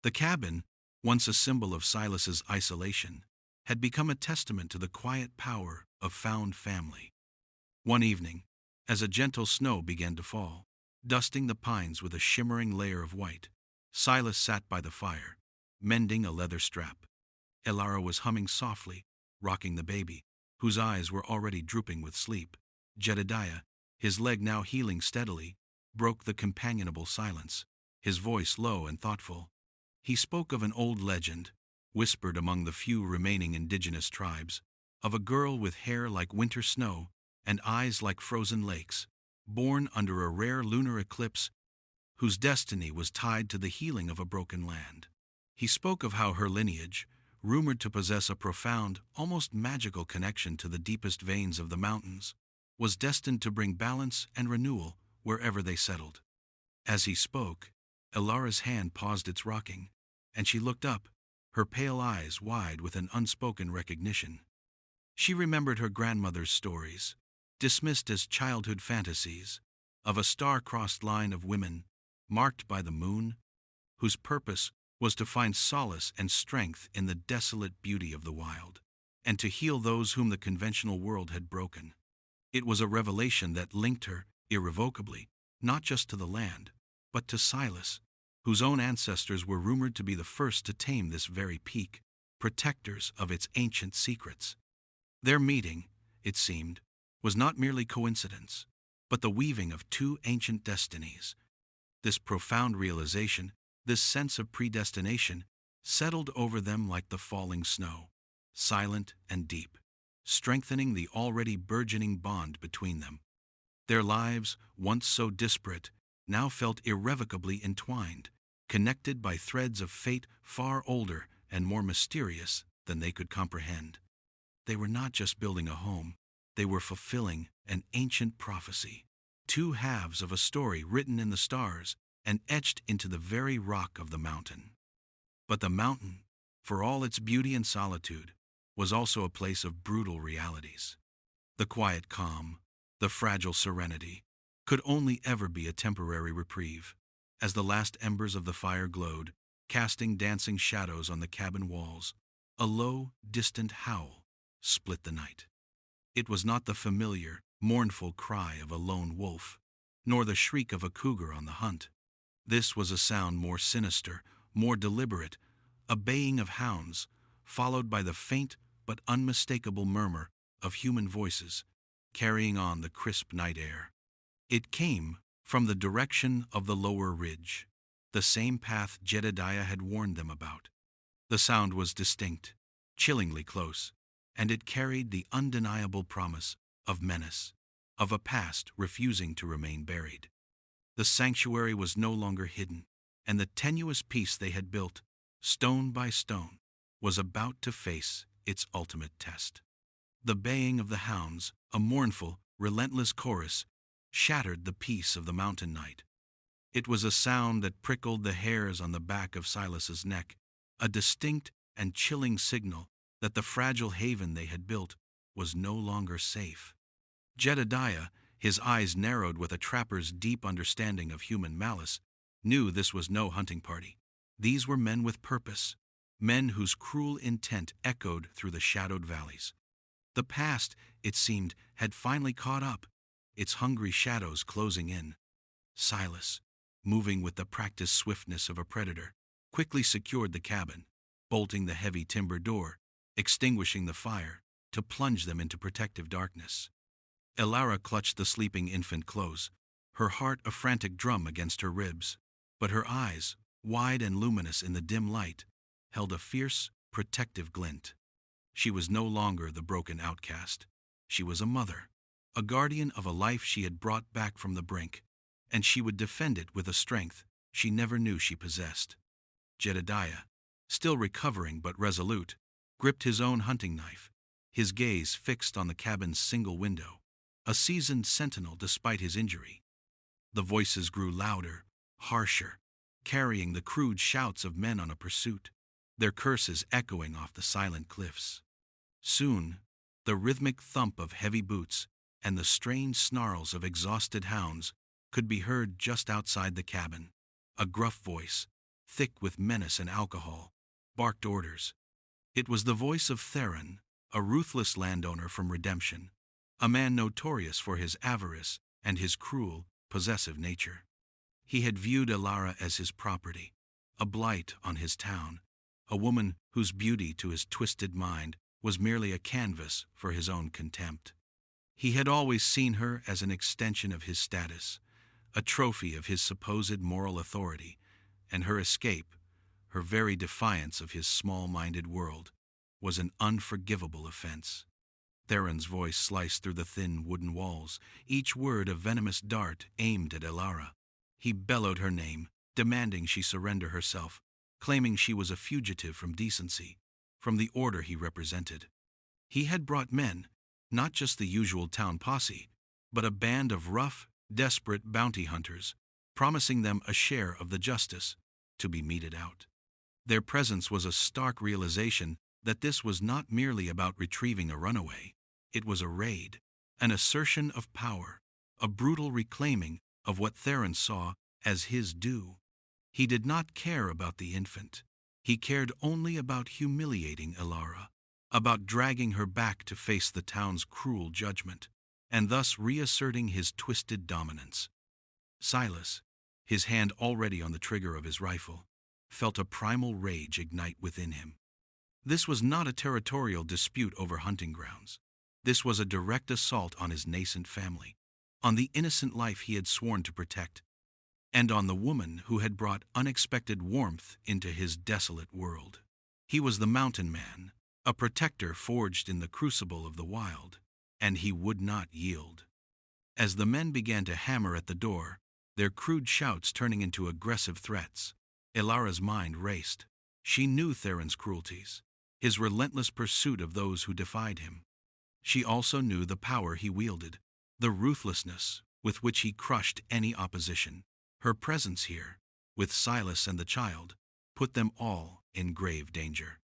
The cabin, once a symbol of Silas's isolation, had become a testament to the quiet power of found family. One evening, as a gentle snow began to fall, dusting the pines with a shimmering layer of white, Silas sat by the fire, mending a leather strap. Elara was humming softly, rocking the baby, whose eyes were already drooping with sleep. Jedediah, his leg now healing steadily, broke the companionable silence, his voice low and thoughtful. He spoke of an old legend, whispered among the few remaining indigenous tribes, of a girl with hair like winter snow and eyes like frozen lakes, born under a rare lunar eclipse whose destiny was tied to the healing of a broken land. He spoke of how her lineage, rumored to possess a profound, almost magical connection to the deepest veins of the mountains, was destined to bring balance and renewal wherever they settled. As he spoke, Elara's hand paused its rocking, and she looked up, her pale eyes wide with an unspoken recognition. She remembered her grandmother's stories, dismissed as childhood fantasies, of a star-crossed line of women, marked by the moon, whose purpose was to find solace and strength in the desolate beauty of the wild, and to heal those whom the conventional world had broken. It was a revelation that linked her, irrevocably, not just to the land, but to Silas, whose own ancestors were rumored to be the first to tame this very peak, protectors of its ancient secrets. Their meeting, it seemed, was not merely coincidence, but the weaving of two ancient destinies. This profound realization, this sense of predestination, settled over them like the falling snow, silent and deep, strengthening the already burgeoning bond between them. Their lives, once so disparate, now felt irrevocably entwined, connected by threads of fate far older and more mysterious than they could comprehend. They were not just building a home, they were fulfilling an ancient prophecy, two halves of a story written in the stars and etched into the very rock of the mountain. But the mountain, for all its beauty and solitude, was also a place of brutal realities. The quiet calm, the fragile serenity, could only ever be a temporary reprieve. As the last embers of the fire glowed, casting dancing shadows on the cabin walls, a low, distant howl split the night. It was not the familiar, mournful cry of a lone wolf, nor the shriek of a cougar on the hunt. This was a sound more sinister, more deliberate, a baying of hounds, followed by the faint but unmistakable murmur of human voices, carrying on the crisp night air. It came from the direction of the lower ridge, the same path Jedediah had warned them about. The sound was distinct, chillingly close, and it carried the undeniable promise of menace, of a past refusing to remain buried. The sanctuary was no longer hidden, and the tenuous peace they had built, stone by stone, was about to face its ultimate test. The baying of the hounds, a mournful, relentless chorus, shattered the peace of the mountain night. It was a sound that prickled the hairs on the back of Silas's neck, a distinct and chilling signal that the fragile haven they had built was no longer safe. Jedediah, his eyes narrowed with a trapper's deep understanding of human malice, knew this was no hunting party. These were men with purpose, men whose cruel intent echoed through the shadowed valleys. The past, it seemed, had finally caught up, its hungry shadows closing in. Silas, moving with the practiced swiftness of a predator, quickly secured the cabin, bolting the heavy timber door, extinguishing the fire, to plunge them into protective darkness. Elara clutched the sleeping infant close, her heart a frantic drum against her ribs, but her eyes, wide and luminous in the dim light, held a fierce, protective glint. She was no longer the broken outcast. She was a mother, a guardian of a life she had brought back from the brink, and she would defend it with a strength she never knew she possessed. Jedediah, still recovering but resolute, gripped his own hunting knife, his gaze fixed on the cabin's single window, a seasoned sentinel despite his injury. The voices grew louder, harsher, carrying the crude shouts of men on a pursuit, their curses echoing off the silent cliffs. Soon, the rhythmic thump of heavy boots and the strained snarls of exhausted hounds could be heard just outside the cabin. A gruff voice, thick with menace and alcohol, barked orders. It was the voice of Theron, a ruthless landowner from Redemption, a man notorious for his avarice and his cruel, possessive nature. He had viewed Elara as his property, a blight on his town, a woman whose beauty to his twisted mind was merely a canvas for his own contempt. He had always seen her as an extension of his status, a trophy of his supposed moral authority, and her escape, her very defiance of his small-minded world, was an unforgivable offense. Theron's voice sliced through the thin wooden walls, each word a venomous dart aimed at Elara. He bellowed her name, demanding she surrender herself, claiming she was a fugitive from decency, from the order he represented. He had brought men, not just the usual town posse, but a band of rough, desperate bounty hunters, promising them a share of the justice to be meted out. Their presence was a stark realization that this was not merely about retrieving a runaway. It was a raid, an assertion of power, a brutal reclaiming of what Theron saw as his due. He did not care about the infant. He cared only about humiliating Elara, about dragging her back to face the town's cruel judgment, and thus reasserting his twisted dominance. Silas, his hand already on the trigger of his rifle, felt a primal rage ignite within him. This was not a territorial dispute over hunting grounds. This was a direct assault on his nascent family, on the innocent life he had sworn to protect, and on the woman who had brought unexpected warmth into his desolate world. He was the mountain man, a protector forged in the crucible of the wild, and he would not yield. As the men began to hammer at the door, their crude shouts turning into aggressive threats, Elara's mind raced. She knew Theron's cruelties, his relentless pursuit of those who defied him. She also knew the power he wielded, the ruthlessness with which he crushed any opposition. Her presence here, with Silas and the child, put them all in grave danger.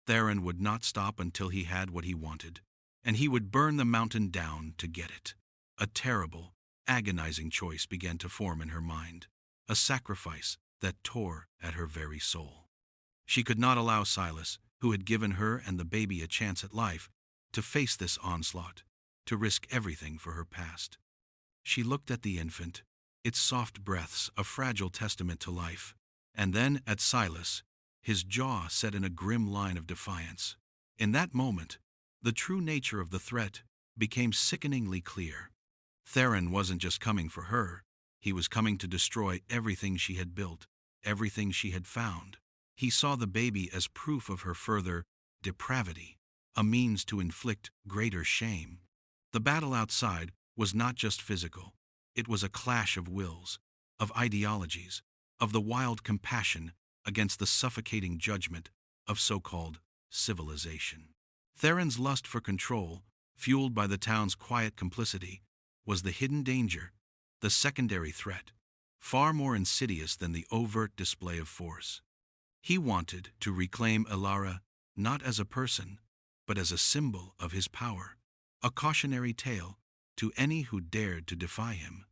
Theron would not stop until he had what he wanted, and he would burn the mountain down to get it. A terrible, agonizing choice began to form in her mind, a sacrifice that tore at her very soul. She could not allow Silas, who had given her and the baby a chance at life, to face this onslaught, to risk everything for her past. She looked at the infant, its soft breaths a fragile testament to life, and then at Silas, his jaw set in a grim line of defiance. In that moment, the true nature of the threat became sickeningly clear. Theron wasn't just coming for her, he was coming to destroy everything she had built, everything she had found. He saw the baby as proof of her further depravity, a means to inflict greater shame. The battle outside was not just physical. It was a clash of wills, of ideologies, of the wild compassion against the suffocating judgment of so-called civilization. Theron's lust for control, fueled by the town's quiet complicity, was the hidden danger, the secondary threat, far more insidious than the overt display of force. He wanted to reclaim Elara not as a person, but as a symbol of his power, a cautionary tale to any who dared to defy him.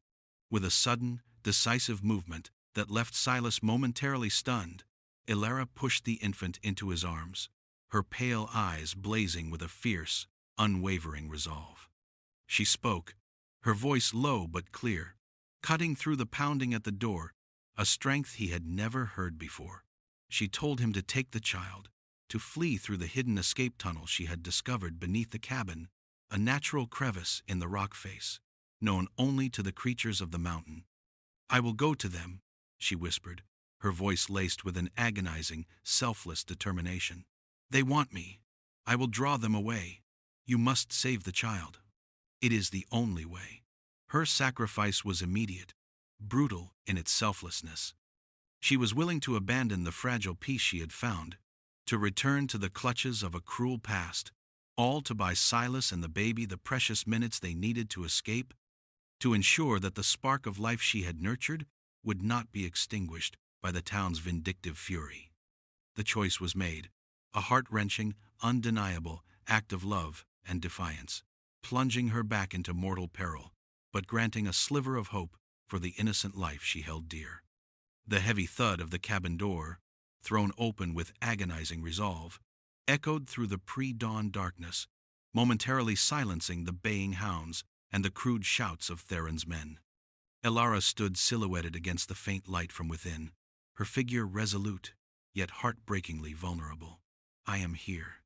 With a sudden, decisive movement that left Silas momentarily stunned, Elara pushed the infant into his arms, her pale eyes blazing with a fierce, unwavering resolve. She spoke, her voice low but clear, cutting through the pounding at the door, a strength he had never heard before. She told him to take the child, to flee through the hidden escape tunnel she had discovered beneath the cabin, a natural crevice in the rock face, known only to the creatures of the mountain. "I will go to them," she whispered, her voice laced with an agonizing, selfless determination. "They want me. I will draw them away. You must save the child. It is the only way." Her sacrifice was immediate, brutal in its selflessness. She was willing to abandon the fragile peace she had found, to return to the clutches of a cruel past, all to buy Silas and the baby the precious minutes they needed to escape, to ensure that the spark of life she had nurtured would not be extinguished by the town's vindictive fury. The choice was made, a heart-wrenching, undeniable act of love and defiance, plunging her back into mortal peril, but granting a sliver of hope for the innocent life she held dear. The heavy thud of the cabin door, thrown open with agonizing resolve, echoed through the pre-dawn darkness, momentarily silencing the baying hounds and the crude shouts of Theron's men. Elara stood silhouetted against the faint light from within, her figure resolute, yet heartbreakingly vulnerable. "I am here,"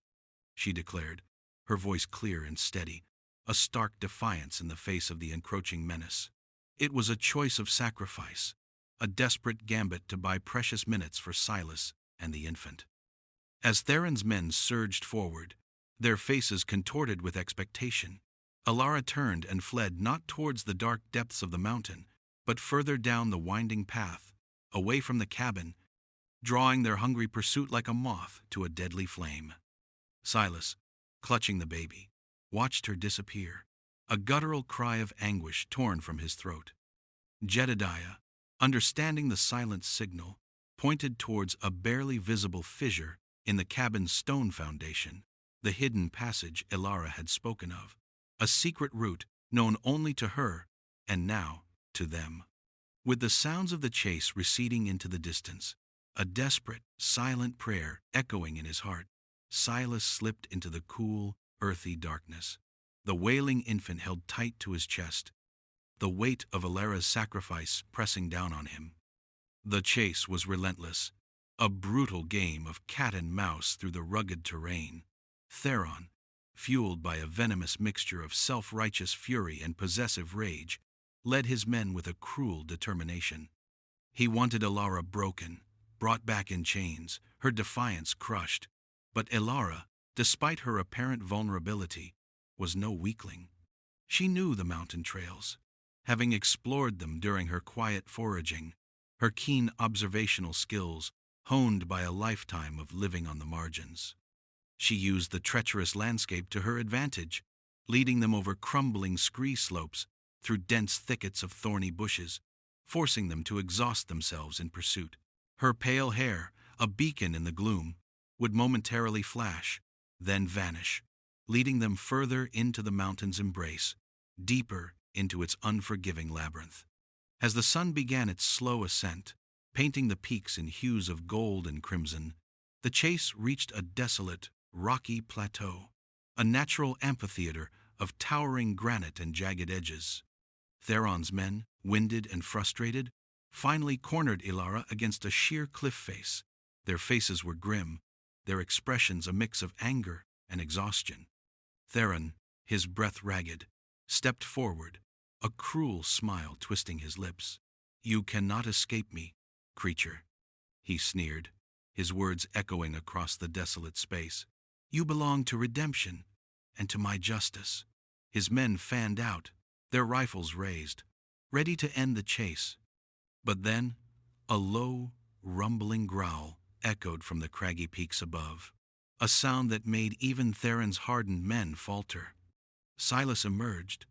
she declared, her voice clear and steady, a stark defiance in the face of the encroaching menace. It was a choice of sacrifice, a desperate gambit to buy precious minutes for Silas and the infant. As Theron's men surged forward, their faces contorted with expectation. Elara turned and fled not towards the dark depths of the mountain, but further down the winding path, away from the cabin, drawing their hungry pursuit like a moth to a deadly flame. Silas, clutching the baby, watched her disappear, a guttural cry of anguish torn from his throat. Jedediah, understanding the silent signal, pointed towards a barely visible fissure in the cabin's stone foundation, the hidden passage Elara had spoken of, a secret route known only to her and now to them. With the sounds of the chase receding into the distance, a desperate, silent prayer echoing in his heart, Silas slipped into the cool, earthy darkness, the wailing infant held tight to his chest, the weight of Elara's sacrifice pressing down on him. The chase was relentless, a brutal game of cat and mouse through the rugged terrain. Theron, fueled by a venomous mixture of self-righteous fury and possessive rage, led his men with a cruel determination. He wanted Elara broken, brought back in chains, her defiance crushed. But Elara, despite her apparent vulnerability, was no weakling. She knew the mountain trails, having explored them during her quiet foraging, her keen observational skills honed by a lifetime of living on the margins. She used the treacherous landscape to her advantage, leading them over crumbling scree slopes, through dense thickets of thorny bushes, forcing them to exhaust themselves in pursuit. Her pale hair, a beacon in the gloom, would momentarily flash, then vanish, leading them further into the mountain's embrace, deeper into its unforgiving labyrinth. As the sun began its slow ascent, painting the peaks in hues of gold and crimson, the chase reached a desolate, rocky plateau, a natural amphitheater of towering granite and jagged edges. Theron's men, winded and frustrated, finally cornered Elara against a sheer cliff face. Their faces were grim, their expressions a mix of anger and exhaustion. Theron, his breath ragged, stepped forward, a cruel smile twisting his lips. "You cannot escape me, creature," he sneered, his words echoing across the desolate space. "You belong to redemption and to my justice." His men fanned out, their rifles raised, ready to end the chase. But then, a low, rumbling growl echoed from the craggy peaks above, a sound that made even Theron's hardened men falter. Silas emerged,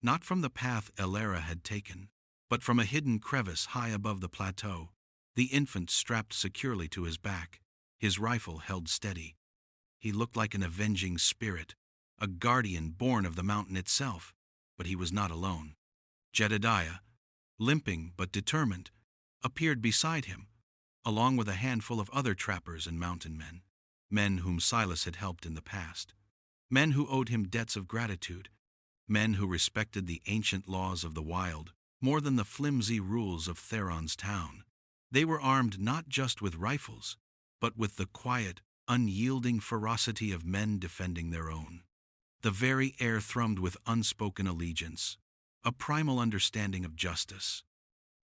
not from the path Elara had taken, but from a hidden crevice high above the plateau, the infant strapped securely to his back, his rifle held steady. He looked like an avenging spirit, a guardian born of the mountain itself, but he was not alone. Jedediah, limping but determined, appeared beside him, along with a handful of other trappers and mountain men, men whom Silas had helped in the past, men who owed him debts of gratitude, men who respected the ancient laws of the wild more than the flimsy rules of Theron's town. They were armed not just with rifles, but with the quiet, unyielding ferocity of men defending their own. The very air thrummed with unspoken allegiance, a primal understanding of justice.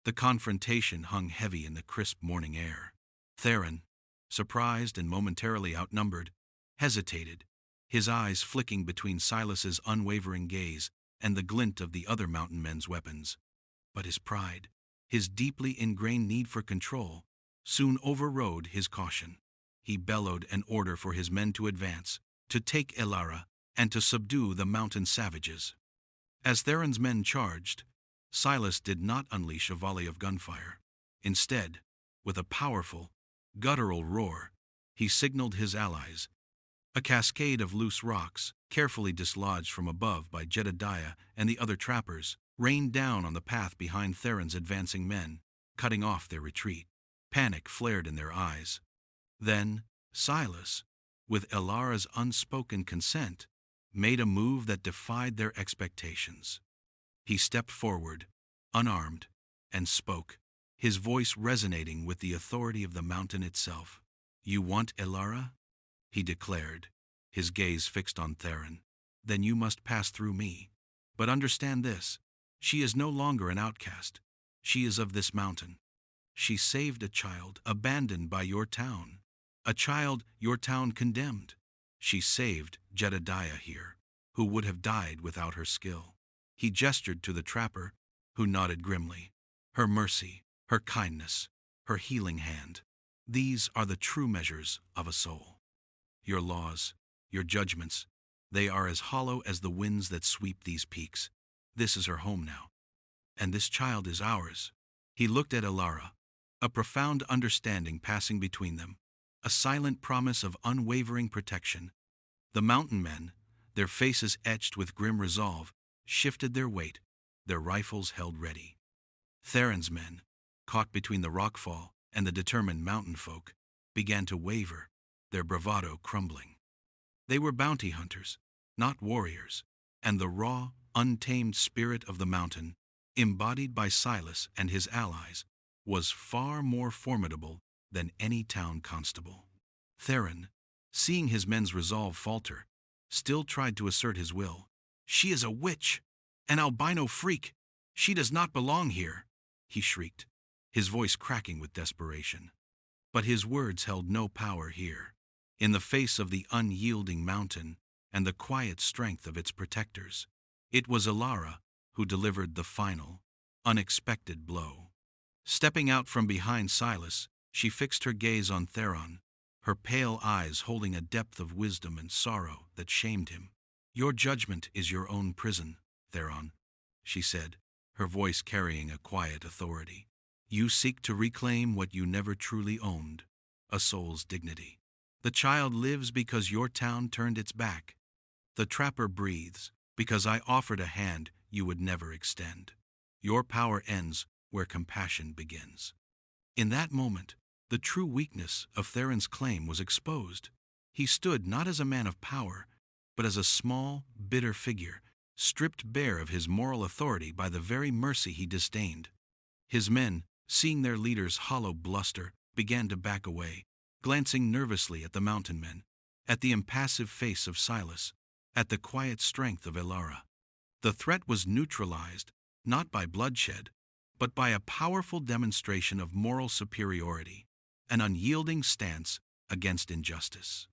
The confrontation hung heavy in the crisp morning air. Theron, surprised and momentarily outnumbered, hesitated, his eyes flicking between Silas's unwavering gaze and the glint of the other mountain men's weapons. But his pride, his deeply ingrained need for control, soon overrode his caution. He bellowed an order for his men to advance, to take Elara, and to subdue the mountain savages. As Theron's men charged, Silas did not unleash a volley of gunfire. Instead, with a powerful, guttural roar, he signaled his allies. A cascade of loose rocks, carefully dislodged from above by Jedediah and the other trappers, rained down on the path behind Theron's advancing men, cutting off their retreat. Panic flared in their eyes. Then, Silas, with Elara's unspoken consent, made a move that defied their expectations. He stepped forward, unarmed, and spoke, his voice resonating with the authority of the mountain itself. "You want Elara?" he declared, his gaze fixed on Theron. "Then you must pass through me. But understand this, she is no longer an outcast. She is of this mountain. She saved a child abandoned by your town, a child your town condemned. She saved Jedediah here, who would have died without her skill. He gestured to the trapper, who nodded grimly. Her mercy, her kindness, her healing hand. These are the true measures of a soul. Your laws, your judgments, they are as hollow as the winds that sweep these peaks. This is her home now. And this child is ours. He looked at Elara, a profound understanding passing between them, a silent promise of unwavering protection. The mountain men, their faces etched with grim resolve, shifted their weight, their rifles held ready. Theron's men, caught between the rockfall and the determined mountain folk, began to waver, their bravado crumbling. They were bounty hunters, not warriors, and the raw, untamed spirit of the mountain, embodied by Silas and his allies, was far more formidable than any town constable. Theron, seeing his men's resolve falter, still tried to assert his will. "She is a witch, an albino freak. She does not belong here," he shrieked, his voice cracking with desperation. But his words held no power here. In the face of the unyielding mountain and the quiet strength of its protectors, it was Elara who delivered the final, unexpected blow. Stepping out from behind Silas, she fixed her gaze on Theron, her pale eyes holding a depth of wisdom and sorrow that shamed him. "Your judgment is your own prison, Theron," she said, her voice carrying a quiet authority. "You seek to reclaim what you never truly owned, a soul's dignity. The child lives because your town turned its back. The trapper breathes because I offered a hand you would never extend. Your power ends where compassion begins." In that moment, the true weakness of Theron's claim was exposed. He stood not as a man of power, but as a small, bitter figure, stripped bare of his moral authority by the very mercy he disdained. His men, seeing their leader's hollow bluster, began to back away, glancing nervously at the mountain men, at the impassive face of Silas, at the quiet strength of Elara. The threat was neutralized, not by bloodshed, but by a powerful demonstration of moral superiority, an unyielding stance against injustice.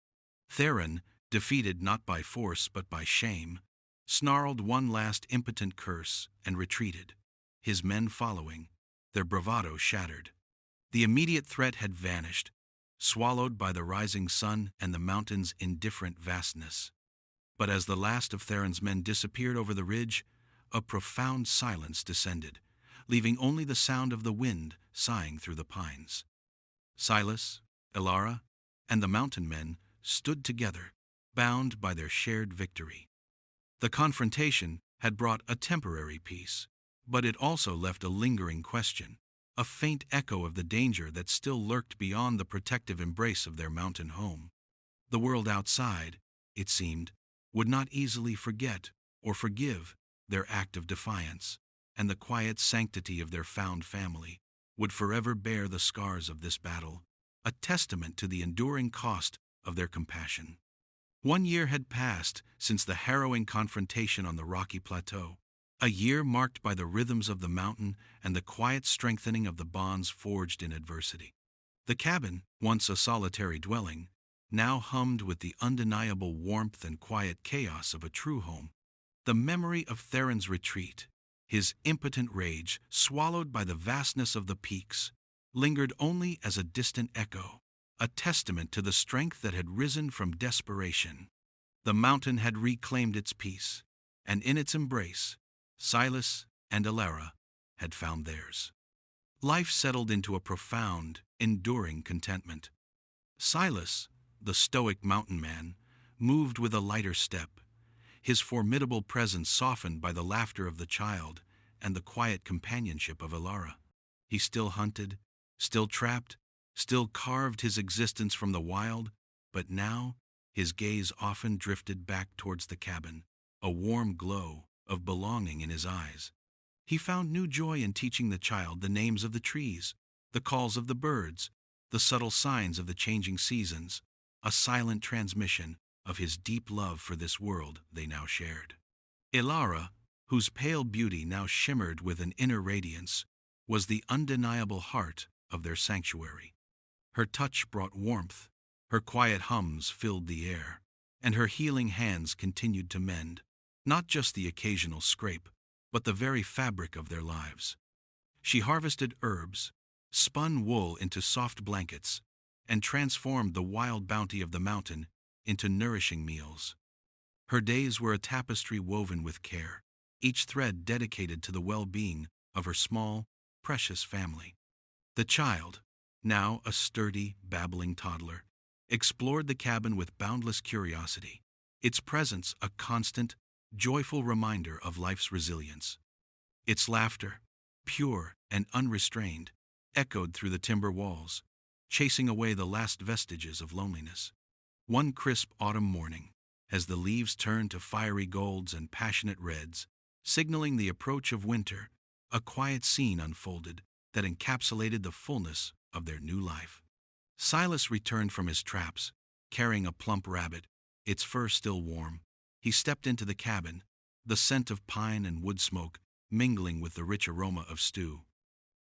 Theron, defeated not by force but by shame, snarled one last impotent curse and retreated, his men following, their bravado shattered. The immediate threat had vanished, swallowed by the rising sun and the mountain's indifferent vastness. But as the last of Theron's men disappeared over the ridge, a profound silence descended, leaving only the sound of the wind sighing through the pines. Silas, Elara, and the mountain men stood together, bound by their shared victory. The confrontation had brought a temporary peace, but it also left a lingering question, a faint echo of the danger that still lurked beyond the protective embrace of their mountain home. The world outside, it seemed, would not easily forget or forgive their act of defiance, and the quiet sanctity of their found family would forever bear the scars of this battle, a testament to the enduring cost of their compassion. 1 year had passed since the harrowing confrontation on the rocky plateau, a year marked by the rhythms of the mountain and the quiet strengthening of the bonds forged in adversity. The cabin, once a solitary dwelling, now hummed with the undeniable warmth and quiet chaos of a true home. The memory of Theron's retreat, his impotent rage swallowed by the vastness of the peaks, lingered only as a distant echo, a testament to the strength that had risen from desperation. The mountain had reclaimed its peace, and in its embrace, Silas and Elara had found theirs. Life settled into a profound, enduring contentment. Silas, the stoic mountain man, moved with a lighter step, his formidable presence softened by the laughter of the child and the quiet companionship of Elara. He still hunted, still trapped, still carved his existence from the wild, but now his gaze often drifted back towards the cabin, a warm glow of belonging in his eyes. He found new joy in teaching the child the names of the trees, the calls of the birds, the subtle signs of the changing seasons, a silent transmission of his deep love for this world they now shared. Elara, whose pale beauty now shimmered with an inner radiance, was the undeniable heart of their sanctuary. Her touch brought warmth, her quiet hums filled the air, and her healing hands continued to mend, not just the occasional scrape, but the very fabric of their lives. She harvested herbs, spun wool into soft blankets, and transformed the wild bounty of the mountain into nourishing meals. Her days were a tapestry woven with care, each thread dedicated to the well-being of her small, precious family. The child, now a sturdy, babbling toddler, explored the cabin with boundless curiosity, its presence a constant, joyful reminder of life's resilience. Its laughter, pure and unrestrained, echoed through the timber walls, chasing away the last vestiges of loneliness. One crisp autumn morning, as the leaves turned to fiery golds and passionate reds, signaling the approach of winter, a quiet scene unfolded that encapsulated the fullness of their new life. Silas returned from his traps, carrying a plump rabbit, its fur still warm. He stepped into the cabin, the scent of pine and wood smoke mingling with the rich aroma of stew.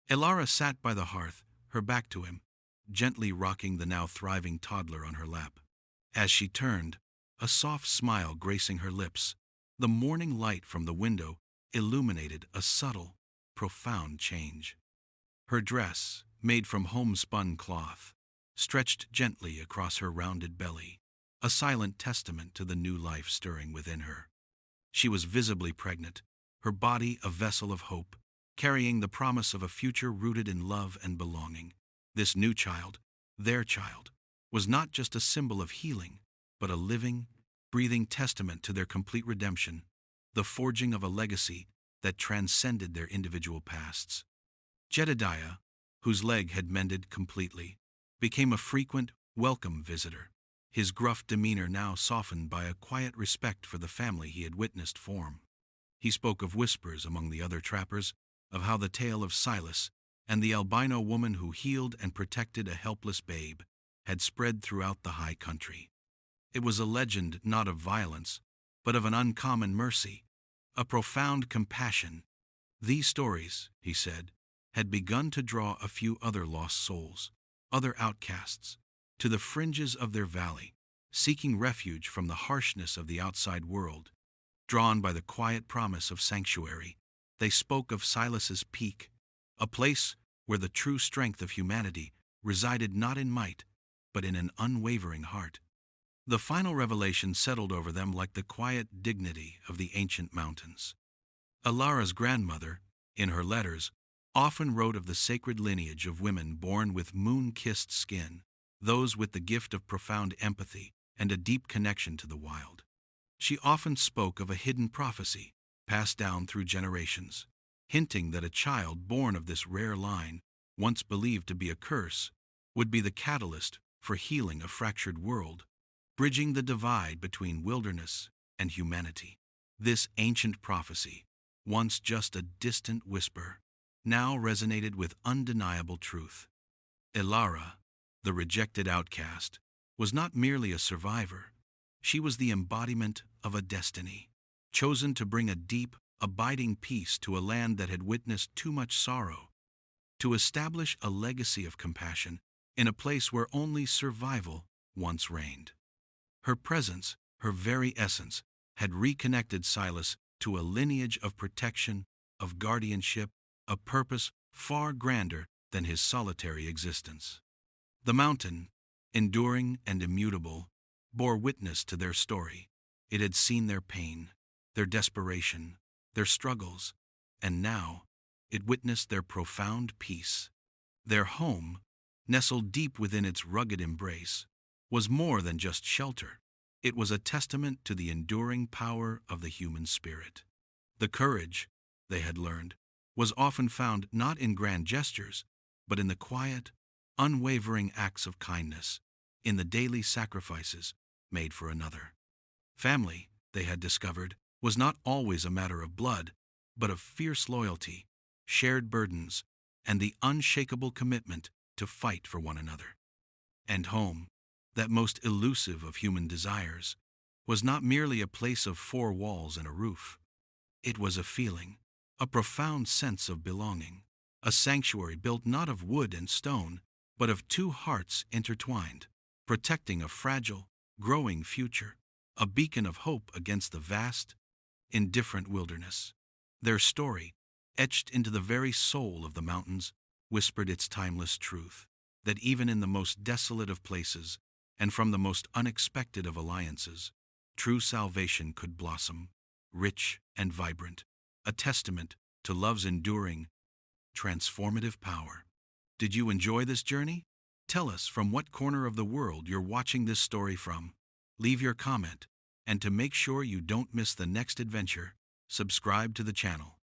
Elara sat by the hearth, her back to him, gently rocking the now thriving toddler on her lap. As she turned, a soft smile gracing her lips, the morning light from the window illuminated a subtle, profound change. Her dress, made from homespun cloth, stretched gently across her rounded belly, a silent testament to the new life stirring within her. She was visibly pregnant, her body a vessel of hope, carrying the promise of a future rooted in love and belonging. This new child, their child, was not just a symbol of healing, but a living, breathing testament to their complete redemption, the forging of a legacy that transcended their individual pasts. Jedediah, whose leg had mended completely, became a frequent, welcome visitor, his gruff demeanor now softened by a quiet respect for the family he had witnessed form. He spoke of whispers among the other trappers, of how the tale of Silas and the albino woman who healed and protected a helpless babe had spread throughout the high country. It was a legend not of violence, but of an uncommon mercy, a profound compassion. These stories, he said, had begun to draw a few other lost souls, other outcasts, to the fringes of their valley, seeking refuge from the harshness of the outside world. Drawn by the quiet promise of sanctuary, they spoke of Silas's Peak, a place where the true strength of humanity resided not in might, but in an unwavering heart. The final revelation settled over them like the quiet dignity of the ancient mountains. Elara's grandmother, in her letters, often wrote of the sacred lineage of women born with moon-kissed skin, those with the gift of profound empathy and a deep connection to the wild. She often spoke of a hidden prophecy, passed down through generations, hinting that a child born of this rare line, once believed to be a curse, would be the catalyst for healing a fractured world, bridging the divide between wilderness and humanity. This ancient prophecy, once just a distant whisper, now resonated with undeniable truth. Elara, the rejected outcast, was not merely a survivor. She was the embodiment of a destiny, chosen to bring a deep, abiding peace to a land that had witnessed too much sorrow, to establish a legacy of compassion in a place where only survival once reigned. Her presence, her very essence, had reconnected Silas to a lineage of protection, of guardianship, a purpose far grander than his solitary existence. The mountain, enduring and immutable, bore witness to their story. It had seen their pain, their desperation, their struggles, and now it witnessed their profound peace. Their home, nestled deep within its rugged embrace, was more than just shelter. It was a testament to the enduring power of the human spirit. The courage, they had learned, was often found not in grand gestures, but in the quiet, unwavering acts of kindness, in the daily sacrifices made for another. Family, they had discovered, was not always a matter of blood, but of fierce loyalty, shared burdens, and the unshakable commitment to fight for one another. And home, that most elusive of human desires, was not merely a place of four walls and a roof. It was a feeling, a profound sense of belonging, a sanctuary built not of wood and stone, but of two hearts intertwined, protecting a fragile, growing future. a beacon of hope against the vast, indifferent wilderness. Their story, etched into the very soul of the mountains, whispered its timeless truth, that even in the most desolate of places, and from the most unexpected of alliances, true salvation could blossom, rich and vibrant, a testament to love's enduring, transformative power. Did you enjoy this journey? Tell us from what corner of the world you're watching this story from. Leave your comment, and to make sure you don't miss the next adventure, subscribe to the channel.